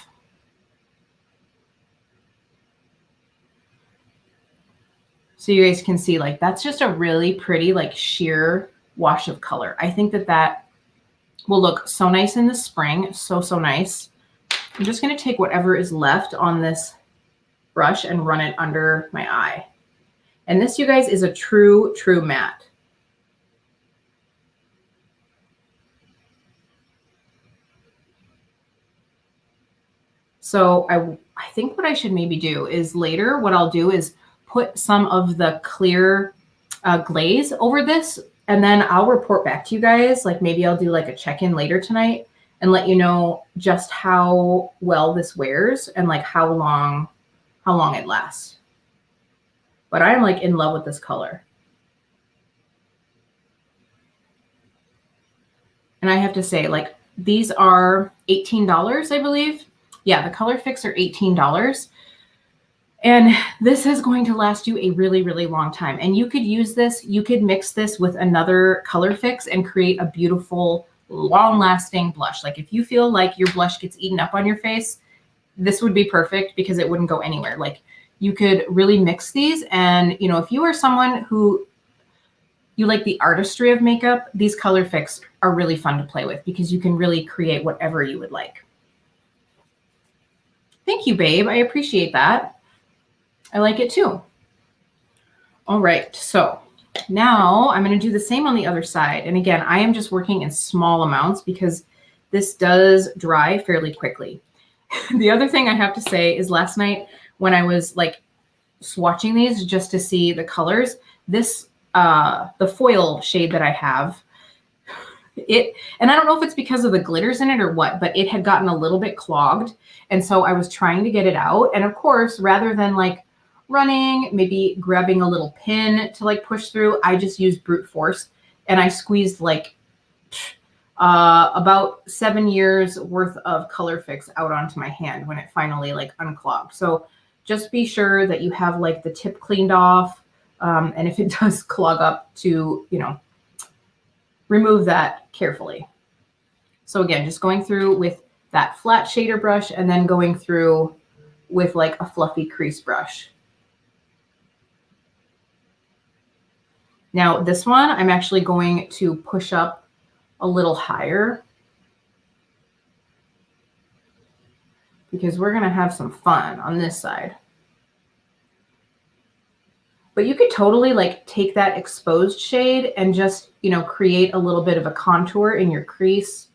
So you guys can see like that's just a really pretty like sheer wash of color. I think that will look so nice in the spring. So nice. I'm just going to take whatever is left on this brush and run it under my eye. And this, you guys, is a true matte. So I think what I should maybe do is later, what I'll do is put some of the clear glaze over this, and then I'll report back to you guys. Like maybe I'll do like a check-in later tonight and let you know just how well this wears and like how long it lasts. But I'm like in love with this color. And I have to say, like, these are $18, I believe. Yeah, the color fix are $18. And this is going to last you a really, really long time. And you could use this, you could mix this with another color fix and create a beautiful, long-lasting blush. Like if you feel like your blush gets eaten up on your face, this would be perfect because it wouldn't go anywhere. Like you could really mix these. And, you know, if you are someone who you like the artistry of makeup, these color fix are really fun to play with because you can really create whatever you would like. Thank you, babe. I appreciate that. I like it too. All right, so now I'm going to do the same on the other side. And again, I am just working in small amounts because this does dry fairly quickly. The other thing I have to say is last night when I was like swatching these just to see the colors, this, the foil shade that I have, and I don't know if it's because of the glitters in it or what, but it had gotten a little bit clogged. And so I was trying to get it out. And of course, rather than like running, maybe grabbing a little pin to like push through, I just used brute force and I squeezed like about 7 years worth of color fix out onto my hand when it finally like unclogged. So just be sure that you have like the tip cleaned off. And if it does clog up, to, you know, remove that carefully. So again, just going through with that flat shader brush and then going through with like a fluffy crease brush. Now this one, I'm actually going to push up a little higher because we're going to have some fun on this side. But you could totally like take that exposed shade and just, you know, create a little bit of a contour in your crease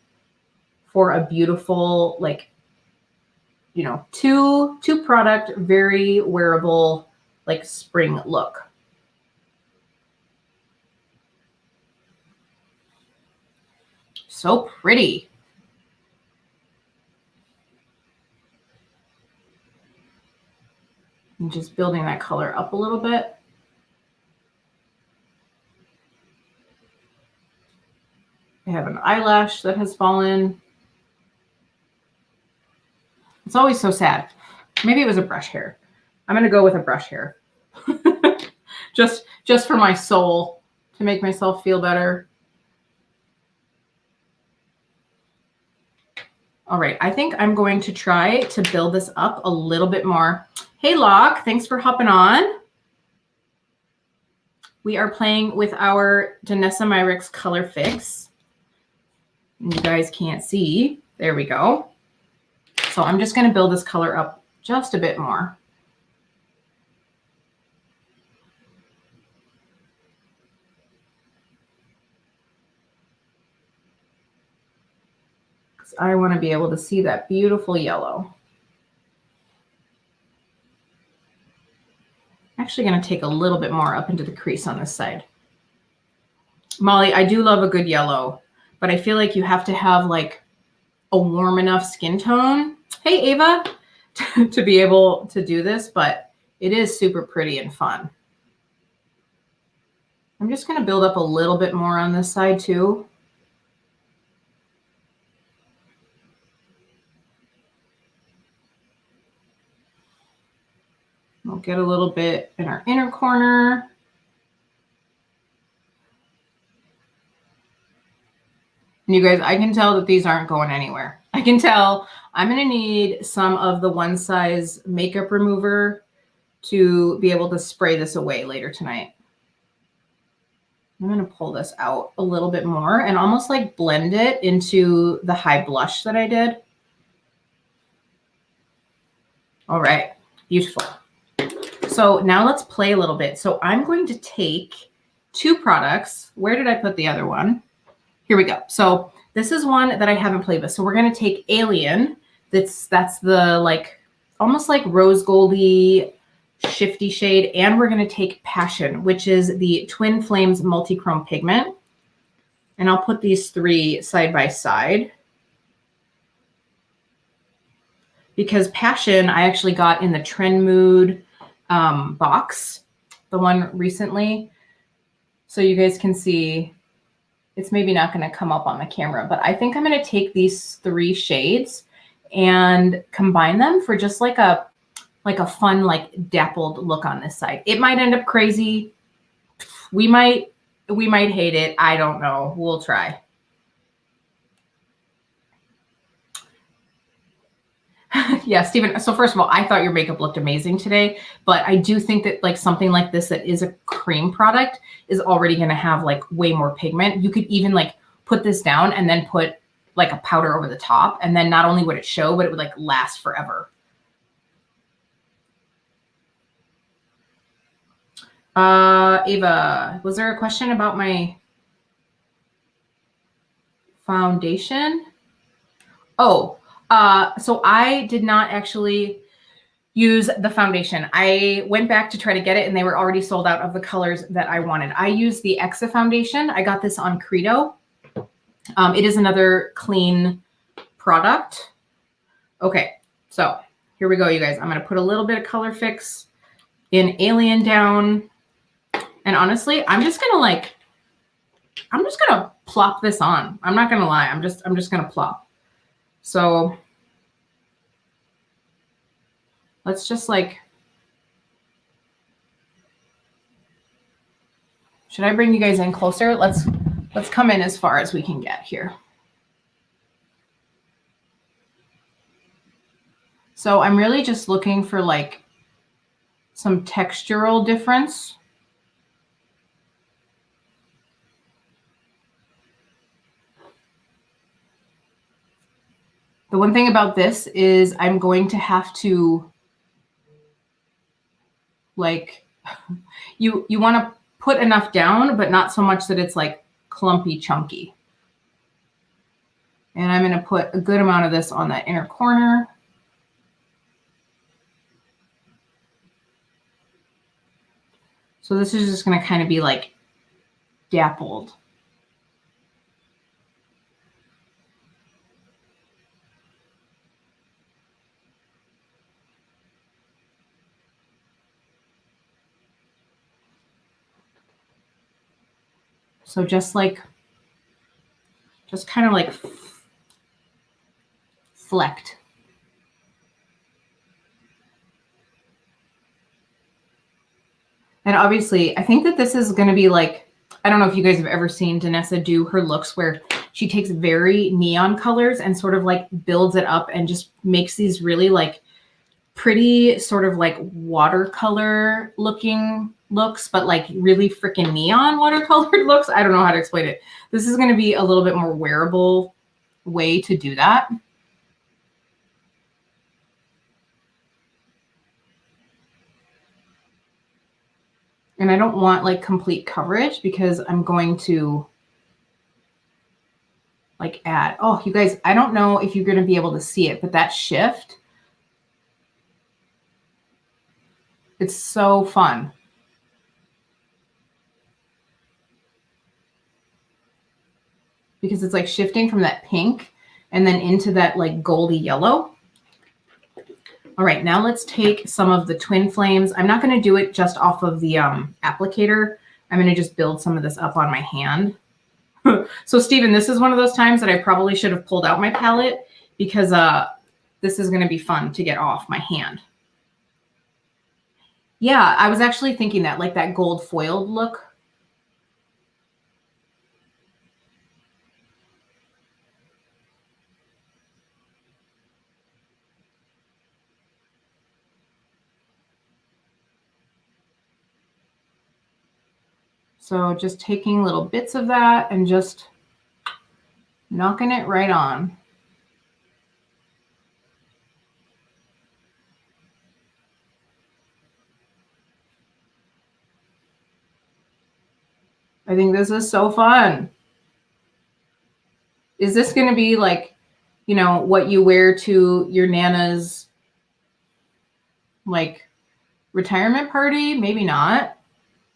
for a beautiful, like, you know, two product, very wearable, like spring look. So pretty. I'm just building that color up a little bit. I have an eyelash that has fallen. It's always so sad. Maybe it was a brush hair. I'm going to go with a brush hair. just for my soul, to make myself feel better. All right, I think I'm going to try to build this up a little bit more. Hey, Locke, thanks for hopping on. We are playing with our Danessa Myricks Color Fix. You guys can't see. There we go. So I'm just going to build this color up just a bit more. Because I want to be able to see that beautiful yellow. Actually going to take a little bit more up into the crease on this side. Molly, I do love a good yellow, but I feel like you have to have like a warm enough skin tone. Hey, Ava, to be able to do this, but it is super pretty and fun. I'm just going to build up a little bit more on this side too. We'll get a little bit in our inner corner. And you guys, I can tell that these aren't going anywhere. I can tell I'm going to need some of the One Size makeup remover to be able to spray this away later tonight. I'm going to pull this out a little bit more and almost like blend it into the high blush that I did. All right, beautiful. So now let's play a little bit. So I'm going to take two products. Where did I put the other one? Here we go. So this is one that I haven't played with. So we're going to take Alien. That's the like almost like rose goldy shifty shade. And we're going to take Passion, which is the Twin Flames multi-chrome pigment. And I'll put these three side by side. Because Passion I actually got in the Trend Mood box, the one recently. So you guys can see. It's maybe not going to come up on the camera, but I think I'm going to take these three shades and combine them for just like a fun, like dappled look on this side. It might end up crazy. We might hate it. I don't know. We'll try. Yeah, Stephen. So first of all, I thought your makeup looked amazing today, but I do think that like something like this that is a cream product is already going to have like way more pigment. You could even like put this down and then put like a powder over the top. And then not only would it show, but it would like last forever. Ava, was there a question about my foundation? Oh, so I did not actually use the foundation. I went back to try to get it and they were already sold out of the colors that I wanted. I used the Exa foundation. I got this on Credo. It is another clean product. Okay, so here we go, you guys. I'm going to put a little bit of Color Fix in Alien down. And honestly, I'm just going to plop this on. I'm not going to lie. I'm just going to plop. So let's just like, should I bring you guys in closer? Let's come in as far as we can get here. So I'm really just looking for like some textural difference. The one thing about this is I'm going to have to like, you want to put enough down, but not so much that it's like clumpy chunky. And I'm going to put a good amount of this on that inner corner. So this is just going to kind of be like dappled. So just kind of like flecked. And obviously, I think that this is going to be like, I don't know if you guys have ever seen Danessa do her looks where she takes very neon colors and sort of like builds it up and just makes these really like pretty sort of like watercolor looking looks, but like really freaking neon watercolored looks. I don't know how to explain it. This is going to be a little bit more wearable way to do that. And I don't want like complete coverage because I'm going to like add, oh, you guys, I don't know if you're going to be able to see it, but that shift, it's so fun. Because it's like shifting from that pink and then into that like goldy yellow. All right, now let's take some of the Twin Flames. I'm not going to do it just off of the applicator. I'm going to just build some of this up on my hand. So Steven, this is one of those times that I probably should have pulled out my palette because this is going to be fun to get off my hand. Yeah, I was actually thinking that, like that gold foiled look. So just taking little bits of that and just knocking it right on. I think this is so fun. Is this going to be like, you know, what you wear to your Nana's like retirement party? Maybe not.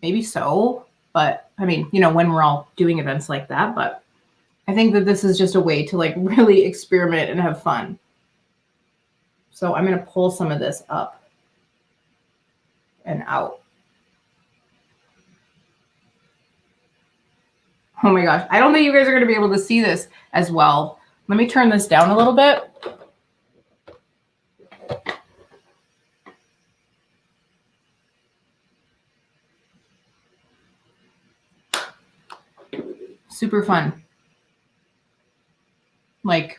Maybe so. But I mean, you know, when we're all doing events like that, but I think that this is just a way to like really experiment and have fun. So I'm going to pull some of this up and out. Oh my gosh. I don't think you guys are going to be able to see this as well. Let me turn this down a little bit. Super fun. Like,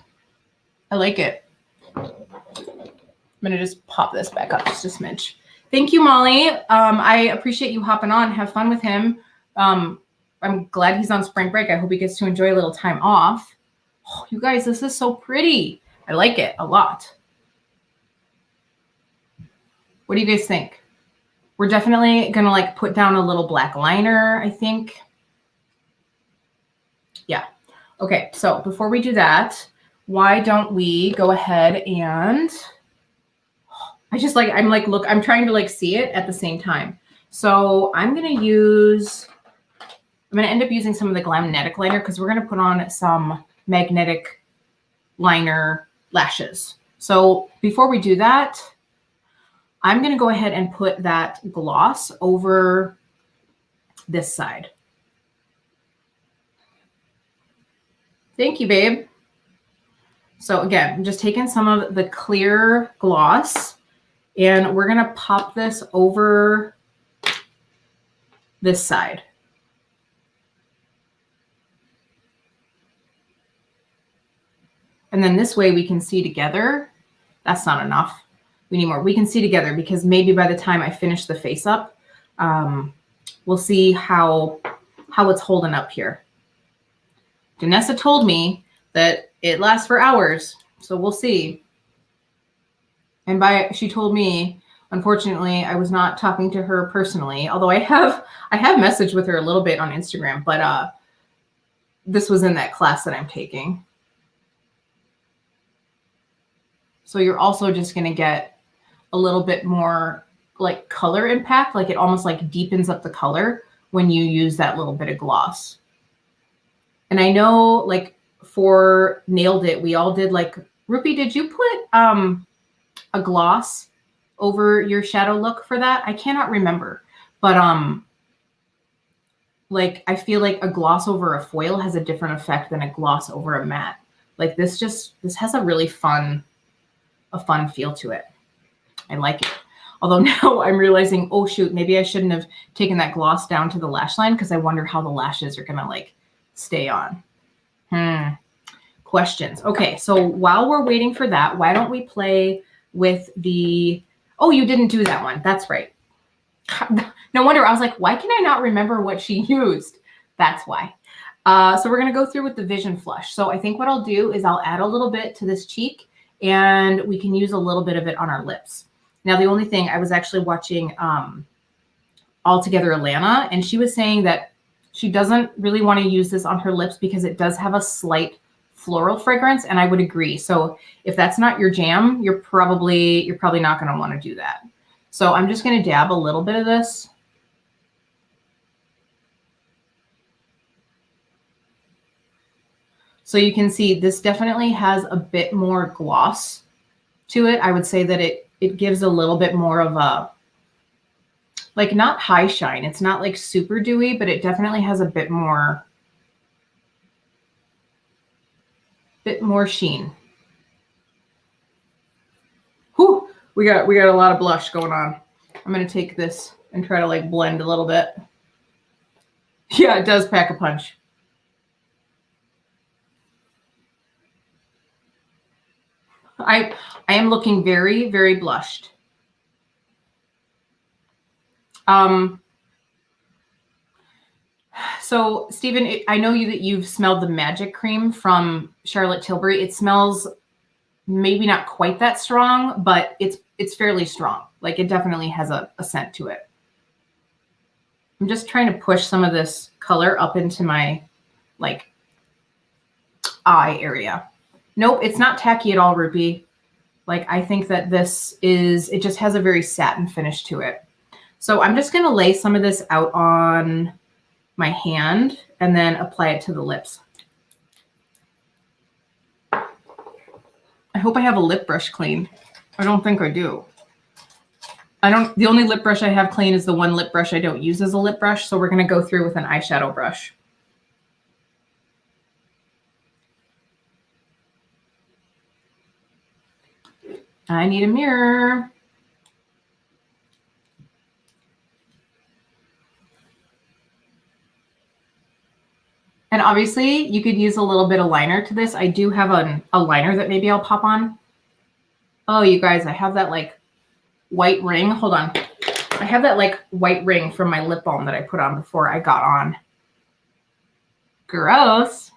I like it. I'm going to just pop this back up just a smidge. Thank you, Molly. I appreciate you hopping on. Have fun with him. I'm glad he's on spring break. I hope he gets to enjoy a little time off. Oh, you guys, this is so pretty. I like it a lot. What do you guys think? We're definitely going to like put down a little black liner, I think. Yeah. Okay. So before we do that, why don't we go ahead and I'm trying to like see it at the same time. So I'm going to end up using some of the Glamnetic liner because we're going to put on some magnetic liner lashes. So before we do that, I'm going to go ahead and put that gloss over this side. Thank you, babe. So again, I'm just taking some of the clear gloss and we're going to pop this over this side. And then this way we can see together. That's not enough. We need more. We can see together because maybe by the time I finish the face up, we'll see how it's holding up here. Danessa told me that it lasts for hours, so we'll see. And she told me, unfortunately, I was not talking to her personally, although I have messaged with her a little bit on Instagram, but this was in that class that I'm taking. So you're also just going to get a little bit more like color impact, like it almost like deepens up the color when you use that little bit of gloss. And I know like for Nailed It, we all did like, Rupi, did you put a gloss over your shadow look for that? I cannot remember, but like I feel like a gloss over a foil has a different effect than a gloss over a matte. Like this has a really fun feel to it. I like it. Although now I'm realizing, oh shoot, maybe I shouldn't have taken that gloss down to the lash line because I wonder how the lashes are gonna like stay on. Questions. Okay, so while we're waiting for that, why don't we play with the, oh, you didn't do that one. That's right. No wonder. I was like, why can I not remember what she used? That's why. So we're going to go through with the Vision Flush. So I think what I'll do is I'll add a little bit to this cheek and we can use a little bit of it on our lips. Now, the only thing, I was actually watching Altogether Alana, and she was saying that she doesn't really want to use this on her lips because it does have a slight floral fragrance, and I would agree. So if that's not your jam, you're probably not going to want to do that. So I'm just going to dab a little bit of this. So you can see this definitely has a bit more gloss to it. I would say that it gives a little bit more of a, like, not high shine. It's not like super dewy, but it definitely has a bit more sheen. Whew, we got a lot of blush going on. I'm going to take this and try to like blend a little bit. Yeah, it does pack a punch. I am looking very, very blushed. So Stephen, I know that you've smelled the Magic Cream from Charlotte Tilbury. It smells maybe not quite that strong, but it's fairly strong. Like, it definitely has a scent to it. I'm just trying to push some of this color up into my like eye area. Nope, it's not tacky at all, Rupi. Like, I think that it just has a very satin finish to it. So I'm just going to lay some of this out on my hand and then apply it to the lips. I hope I have a lip brush clean. I don't think I do. The only lip brush I have clean is the one lip brush I don't use as a lip brush. So we're going to go through with an eyeshadow brush. I need a mirror. And obviously you could use a little bit of liner to this. I do have a liner that maybe I'll pop on. Oh, you guys, I have that like white ring. Hold on. I have that like white ring from my lip balm that I put on before I got on. Gross.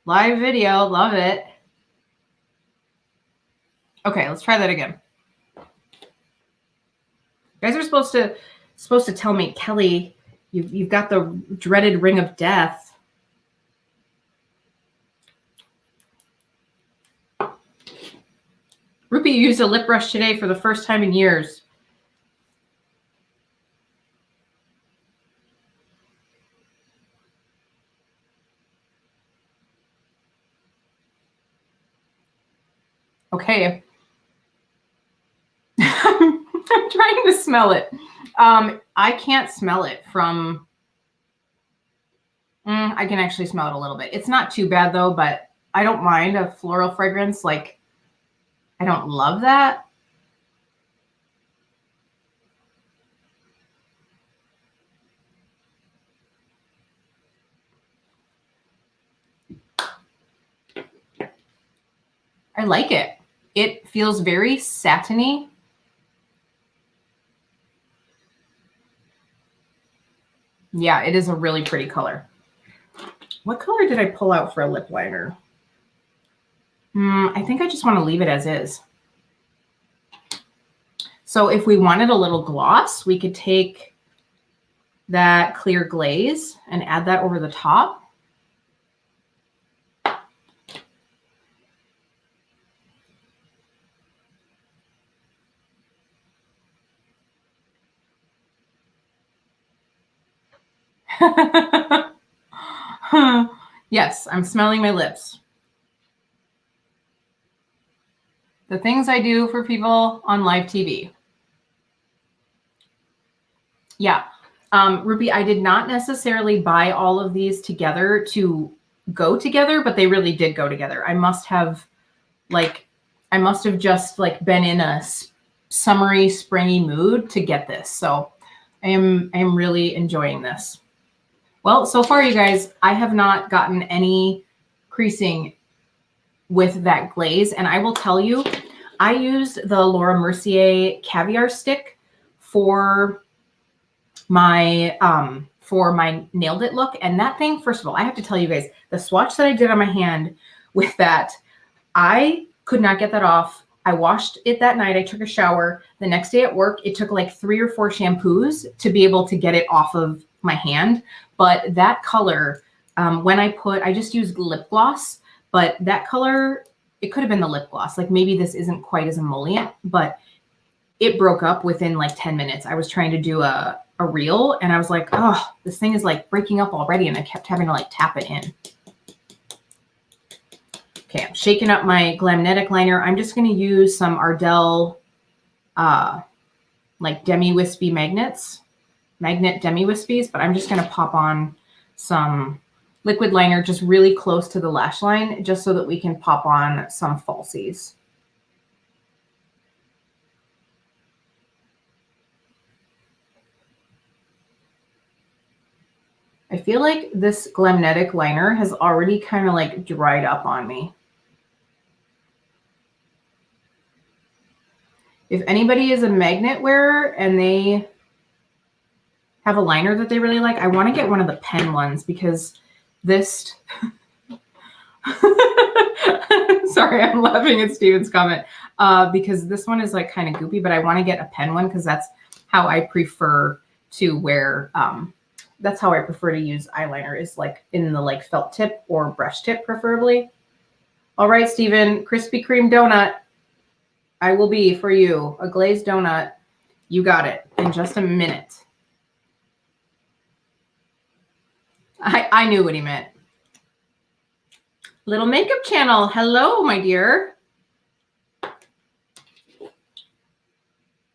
Live video, love it. Okay, let's try that again. You guys are supposed to tell me, Kelly, you've got the dreaded ring of death. Rupi used a lip brush today for the first time in years. Okay. I'm trying to smell it. I can't smell it from... I can actually smell it a little bit. It's not too bad though, but I don't mind a floral fragrance. Like, I don't love that. I like it. It feels very satiny. Yeah, it is a really pretty color. What color did I pull out for a lip liner? I think I just want to leave it as is. So if we wanted a little gloss, we could take that clear glaze and add that over the top. Yes, I'm smelling my lips. The things I do for people on live TV. Yeah. Ruby, I did not necessarily buy all of these together to go together, but they really did go together. I must have just like been in a summery, springy mood to get this. So I am really enjoying this. Well, so far, you guys, I have not gotten any creasing with that glaze. And I will tell you, I used the Laura Mercier Caviar Stick for my Nailed It look. And that thing, first of all, I have to tell you guys, the swatch that I did on my hand with that, I could not get that off. I washed it that night. I took a shower. The next day at work, it took like 3 or 4 shampoos to be able to get it off of my hand. But that color, I just used lip gloss, but that color, it could have been the lip gloss. Like maybe this isn't quite as emollient, but it broke up within like 10 minutes. I was trying to do a reel and I was like, oh, this thing is like breaking up already. And I kept having to like tap it in. Okay, I'm shaking up my Glamnetic liner. I'm just going to use some Ardell like demi-wispy magnet demi-wispies, but I'm just going to pop on some liquid liner just really close to the lash line just so that we can pop on some falsies. I feel like this Glamnetic liner has already kind of like dried up on me. If anybody is a magnet wearer and they have a liner that they really like, I want to get one of the pen ones because this, sorry, I'm laughing at Steven's comment because this one is like kind of goopy, but I want to get a pen one because that's how I prefer to wear, that's how I prefer to use eyeliner is like in the like felt tip or brush tip preferably. All right, Steven, Krispy Kreme donut. I will be for you a glazed donut. You got it in just a minute. I knew what he meant. Little Makeup Channel. Hello, my dear.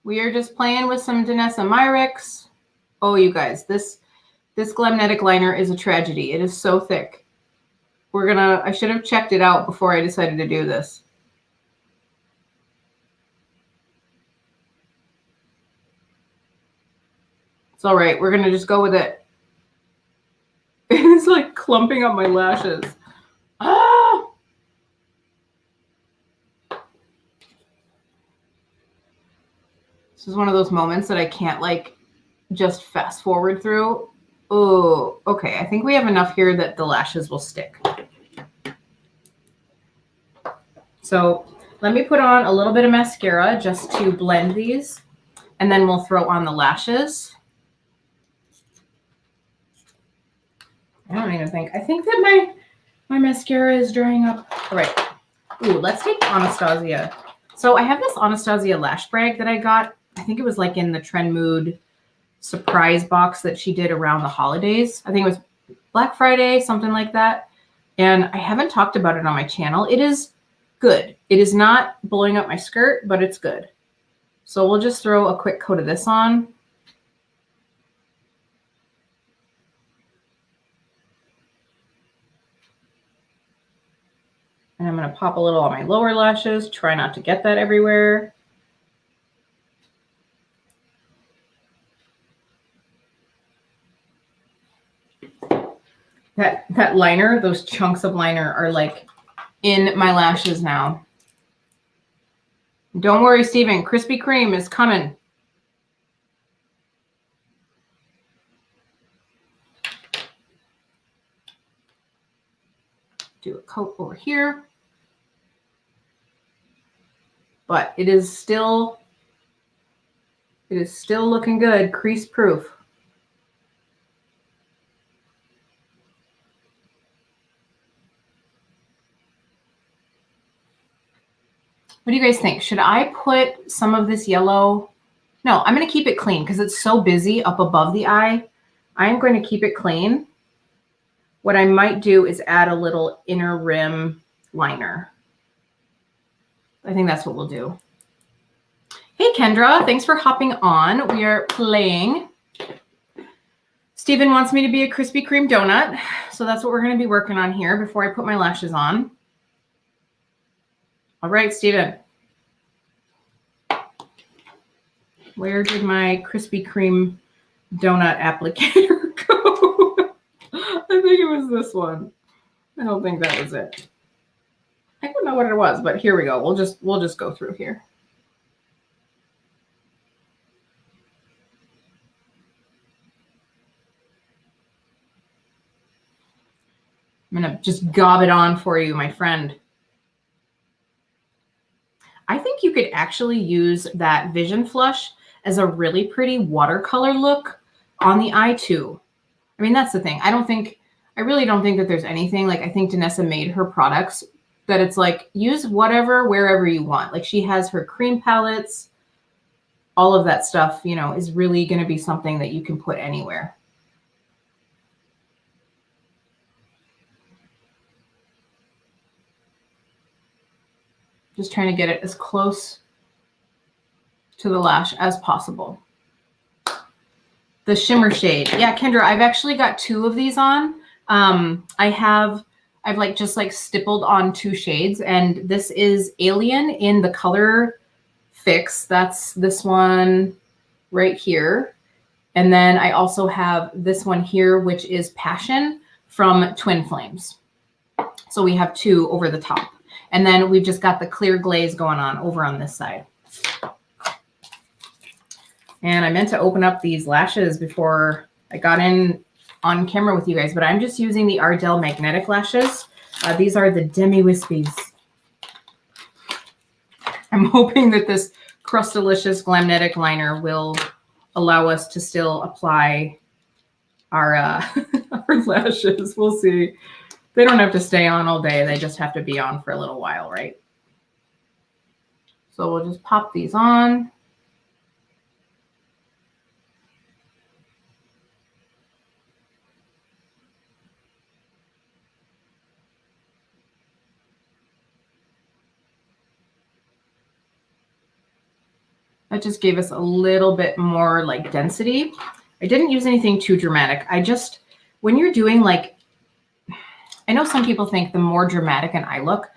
We are just playing with some Danessa Myricks. Oh, you guys, this Glamnetic liner is a tragedy. It is so thick. I should have checked it out before I decided to do this. It's all right. We're going to just go with it. It's like clumping up my lashes. Ah! This is one of those moments that I can't like just fast forward through. Oh, okay. I think we have enough here that the lashes will stick. So let me put on a little bit of mascara just to blend these, and then we'll throw on the lashes. I don't even think. I think that my mascara is drying up. All right. Ooh, let's take Anastasia. So I have this Anastasia lash brag that I got. I think it was like in the Trend Mood surprise box that she did around the holidays. I think it was Black Friday, something like that. And I haven't talked about it on my channel. It is good. It is not blowing up my skirt, but it's good. So we'll just throw a quick coat of this on. And I'm going to pop a little on my lower lashes. Try not to get that everywhere. That liner, those chunks of liner are like in my lashes now. Don't worry, Steven. Krispy Kreme is coming. Do a coat over here. But it is still looking good, crease proof. What do you guys think? Should I put some of this yellow? No, I'm going to keep it clean because it's so busy up above the eye. I'm going to keep it clean. What I might do is add a little inner rim liner. I think that's what we'll do. Hey, Kendra, thanks for hopping on. We are playing. Steven wants me to be a Krispy Kreme donut. So that's what we're going to be working on here before I put my lashes on. All right, Steven. Where did my Krispy Kreme donut applicator go? I think it was this one. I don't think that was it. I don't know what it was, but here we go. We'll just go through here. I'm gonna just gob it on for you, my friend. I think you could actually use that Vision Flush as a really pretty watercolor look on the eye too. I mean, that's the thing. I really don't think that there's anything, like I think Danessa made her products that it's like, use whatever, wherever you want. Like she has her cream palettes, all of that stuff, you know, is really going to be something that you can put anywhere. Just trying to get it as close to the lash as possible. The shimmer shade. Yeah, Kendra, I've actually got 2 of these on. I've like just like stippled on 2 shades, and this is Alien in the color Fix. That's this one right here. And then I also have this one here, which is Passion from Twin Flames. So we have 2 over the top. And then we've just got the clear glaze going on over on this side. And I meant to open up these lashes before I got in on camera with you guys, but I'm just using the Ardell Magnetic Lashes. These are the Demi Wispies. I'm hoping that this Crustalicious Glamnetic liner will allow us to still apply our, our lashes. We'll see. They don't have to stay on all day. They just have to be on for a little while, right? So we'll just pop these on. That just gave us a little bit more like density. I didn't use anything too dramatic. I just, when you're doing like, I know some people think the more dramatic an eye look,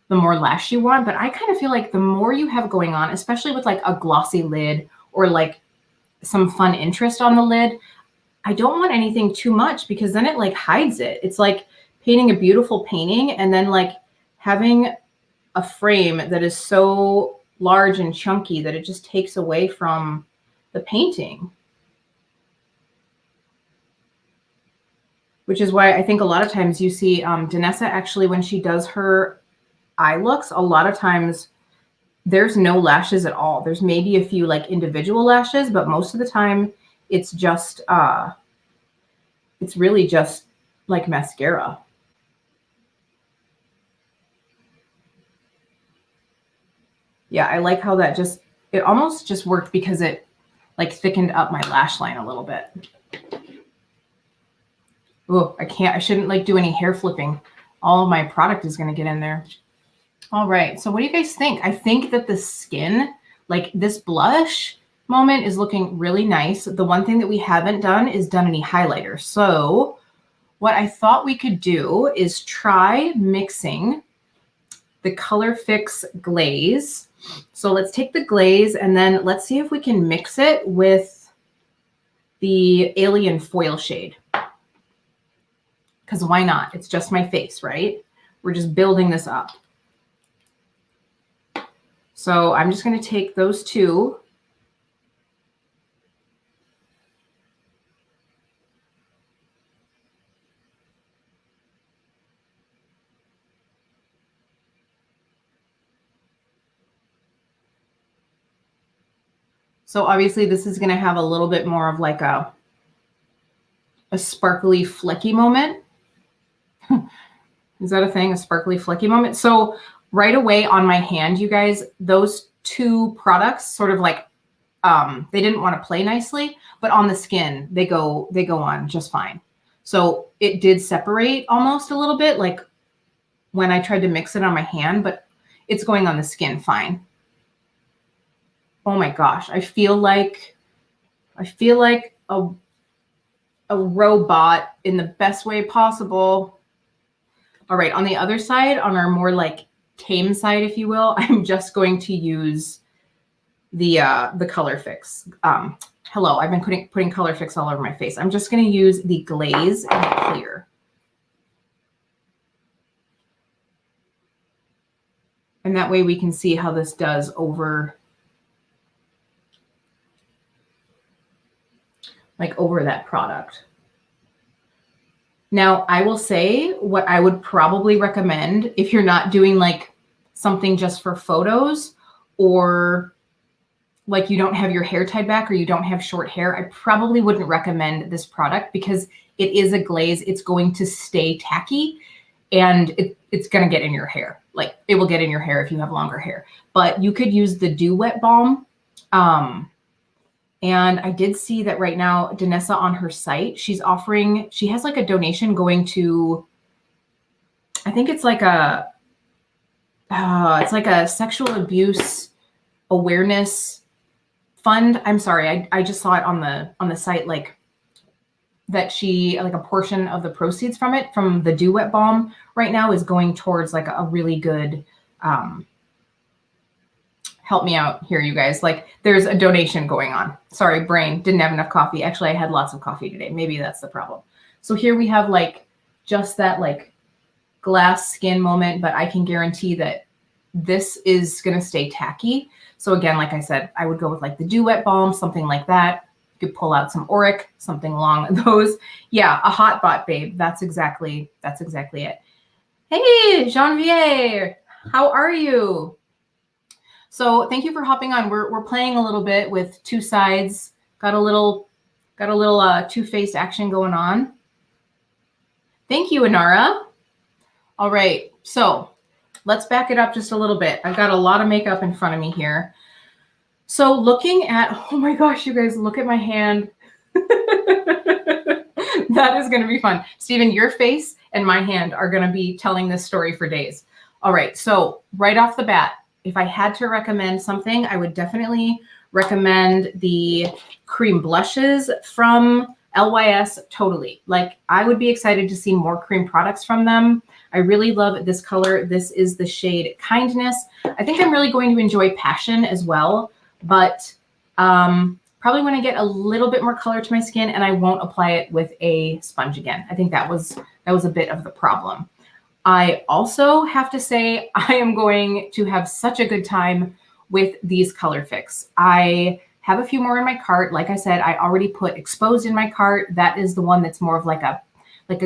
the more lash you want, but I kind of feel like the more you have going on, especially with like a glossy lid or like some fun interest on the lid, I don't want anything too much because then it like hides it. It's like painting a beautiful painting and then like having a frame that is so large and chunky that it just takes away from the painting. Which is why I think a lot of times you see Danessa actually, when she does her eye looks, a lot of times there's no lashes at all. There's maybe a few like individual lashes, but most of the time it's just, it's really just like mascara. Yeah, I like how that just, it almost just worked because it like thickened up my lash line a little bit. Oh, I shouldn't like do any hair flipping. All of my product is going to get in there. All right. So what do you guys think? I think that the skin, like this blush moment is looking really nice. The one thing that we haven't done is done any highlighter. So what I thought we could do is try mixing the Color Fix glaze. So let's take the glaze and then let's see if we can mix it with the Alien Foil shade. Because why not? It's just my face, right? We're just building this up. So I'm just going to take those 2. So obviously this is going to have a little bit more of like a sparkly flecky moment. Is that a thing? A sparkly flecky moment? So right away on my hand, you guys, those 2 products sort of like, they didn't want to play nicely, but on the skin, they go on just fine. So it did separate almost a little bit, like when I tried to mix it on my hand, but it's going on the skin fine. Oh my gosh. I feel like a robot in the best way possible. All right, on the other side, on our more like tame side, if you will, I'm just going to use the color fix. Hello, I've been putting color fix all over my face. I'm just going to use the glaze and the clear. And that way we can see how this does over, like over that product. Now, I will say what I would probably recommend if you're not doing like something just for photos, or like you don't have your hair tied back or you don't have short hair, I probably wouldn't recommend this product because it is a glaze. It's going to stay tacky and it's going to get in your hair. Like it will get in your hair if you have longer hair. But you could use the Dew Wet Balm. And I did see that right now, Danessa on her site, she has like a donation going to, I think it's like a sexual abuse awareness fund. I'm sorry, I just saw it on the site, like that like a portion of the proceeds from the Dew Wet Balm right now is going towards like a really good, help me out here, you guys. Like there's a donation going on. Sorry, brain, didn't have enough coffee. Actually, I had lots of coffee today. Maybe that's the problem. So here we have like just that like glass skin moment, but I can guarantee that this is going to stay tacky. So again, like I said, I would go with like the Dew Wet Balm, something like that. You could pull out some Auric, something along those. Yeah, a hot bot, babe. That's exactly it. Hey, Janvier, how are you? So thank you for hopping on. We're playing a little bit with two sides. Got a little two-faced action going on. Thank you, Inara. All right, so let's back it up just a little bit. I've got a lot of makeup in front of me here. So looking at, oh my gosh, you guys, look at my hand. That is going to be fun. Stephen, your face and my hand are going to be telling this story for days. All right, so right off the bat, if I had to recommend something, I would definitely recommend the cream blushes from LYS Totally. Like I would be excited to see more cream products from them. I really love this color. This is the shade Kindness. I think I'm really going to enjoy Passion as well, but probably when I get a little bit more color to my skin and I won't apply it with a sponge again. I think that was a bit of the problem. I also have to say I am going to have such a good time with these color fix. I have a few more in my cart. Like I said, I already put Exposed in my cart. That is the one that's more of like a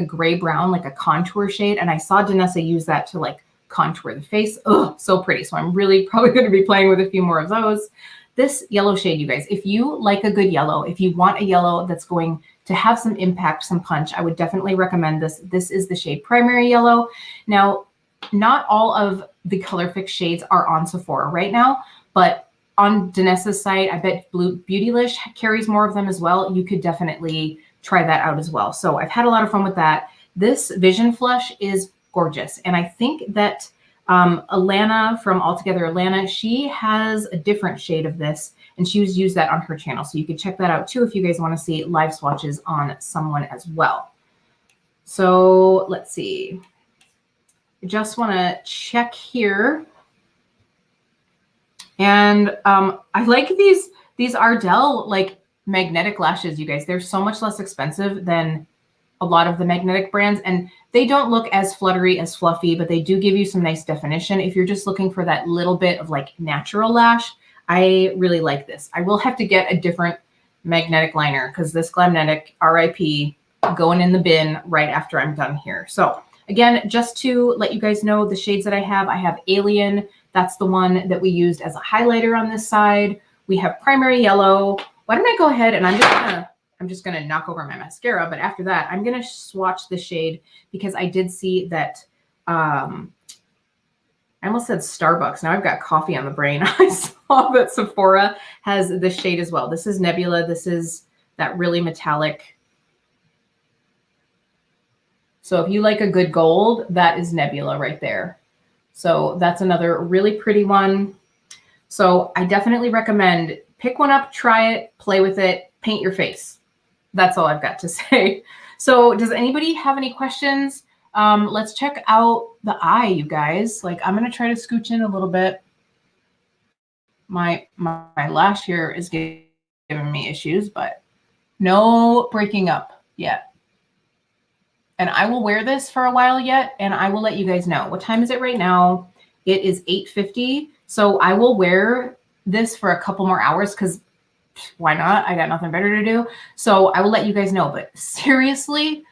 gray brown, like a contour shade. And I saw Danessa use that to like contour the face. Oh, so pretty. So I'm really probably going to be playing with a few more of those. This yellow shade, you guys, if you like a good yellow, if you want a yellow that's going to have some impact, some punch, I would definitely recommend this. This is the shade Primary Yellow. Now, not all of the color fix shades are on Sephora right now, but on Danessa's site, I bet Beautylish carries more of them as well. You could definitely try that out as well. So I've had a lot of fun with that. This Vision Flush is gorgeous. And I think that Alana from Altogether Alana, she has a different shade of this, and she's used that on her channel. So you could check that out too if you guys want to see live swatches on someone as well. So let's see. I just want to check here. And I like these Ardell like magnetic lashes, you guys. They're so much less expensive than a lot of the magnetic brands, and they don't look as fluttery, as fluffy, but they do give you some nice definition. If you're just looking for that little bit of like natural lash, I really like this. I will have to get a different magnetic liner because this Glamnetic RIP going in the bin right after I'm done here. So again, just to let you guys know the shades that I have Alien. That's the one that we used as a highlighter on this side. We have Primary Yellow. Why don't I go ahead and I'm just gonna knock over my mascara, but after that, I'm gonna swatch the shade because I did see that, I almost said Starbucks. Now I've got coffee on the brain. I saw that Sephora has this shade as well. This is Nebula. This is that really metallic. So if you like a good gold, that is Nebula right there. So that's another really pretty one. So I definitely recommend pick one up, try it, play with it, paint your face. That's all I've got to say. So does anybody have any questions? Let's check out the eye, you guys. Like I'm going to try to scooch in a little bit. My lash here is giving me issues, but no breaking up yet. And I will wear this for a while yet, and I will let you guys know. What time is it right now? It is 8:50. So I will wear this for a couple more hours because why not? I got nothing better to do. So I will let you guys know. But seriously,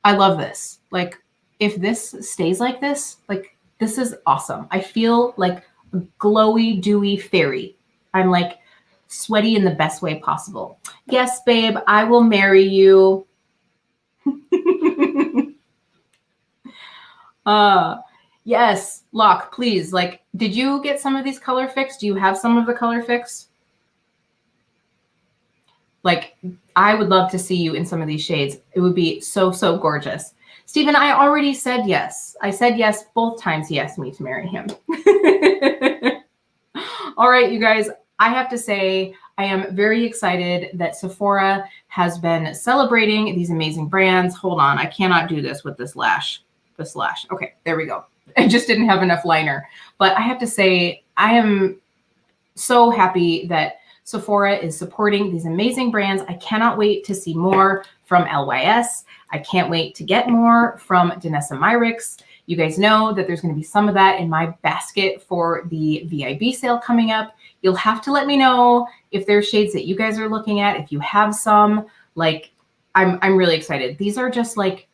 I love this. Like, if this stays like this, like, this is awesome. I feel like a glowy, dewy fairy. I'm like sweaty in the best way possible. Yes, babe, I will marry you. Yes, Locke, please. Like, did you get some of these color fix? Do you have some of the color fix? Like, I would love to see you in some of these shades. It would be so, so gorgeous. Stephen, I already said yes. I said yes both times he asked me to marry him. All right, you guys, I have to say, I am very excited that Sephora has been celebrating these amazing brands. Hold on, I cannot do this with this lash. Okay, there we go. I just didn't have enough liner. But I have to say, I am so happy that Sephora is supporting these amazing brands. I cannot wait to see more from LYS. I can't wait to get more from Danessa Myricks. You guys know that there's going to be some of that in my basket for the VIB sale coming up. You'll have to let me know if there's shades that you guys are looking at. If you have some, like, I'm really excited. These are just like,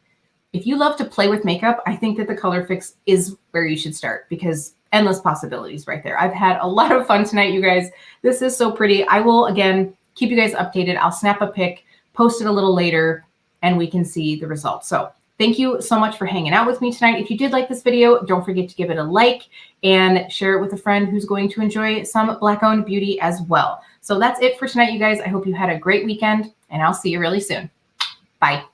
if you love to play with makeup, I think that the color fix is where you should start because endless possibilities right there. I've had a lot of fun tonight, you guys. This is so pretty. I will, again, keep you guys updated. I'll snap a pic, post it a little later, and we can see the results. So thank you so much for hanging out with me tonight. If you did like this video, don't forget to give it a like and share it with a friend who's going to enjoy some Black-owned beauty as well. So that's it for tonight, you guys. I hope you had a great weekend, and I'll see you really soon. Bye.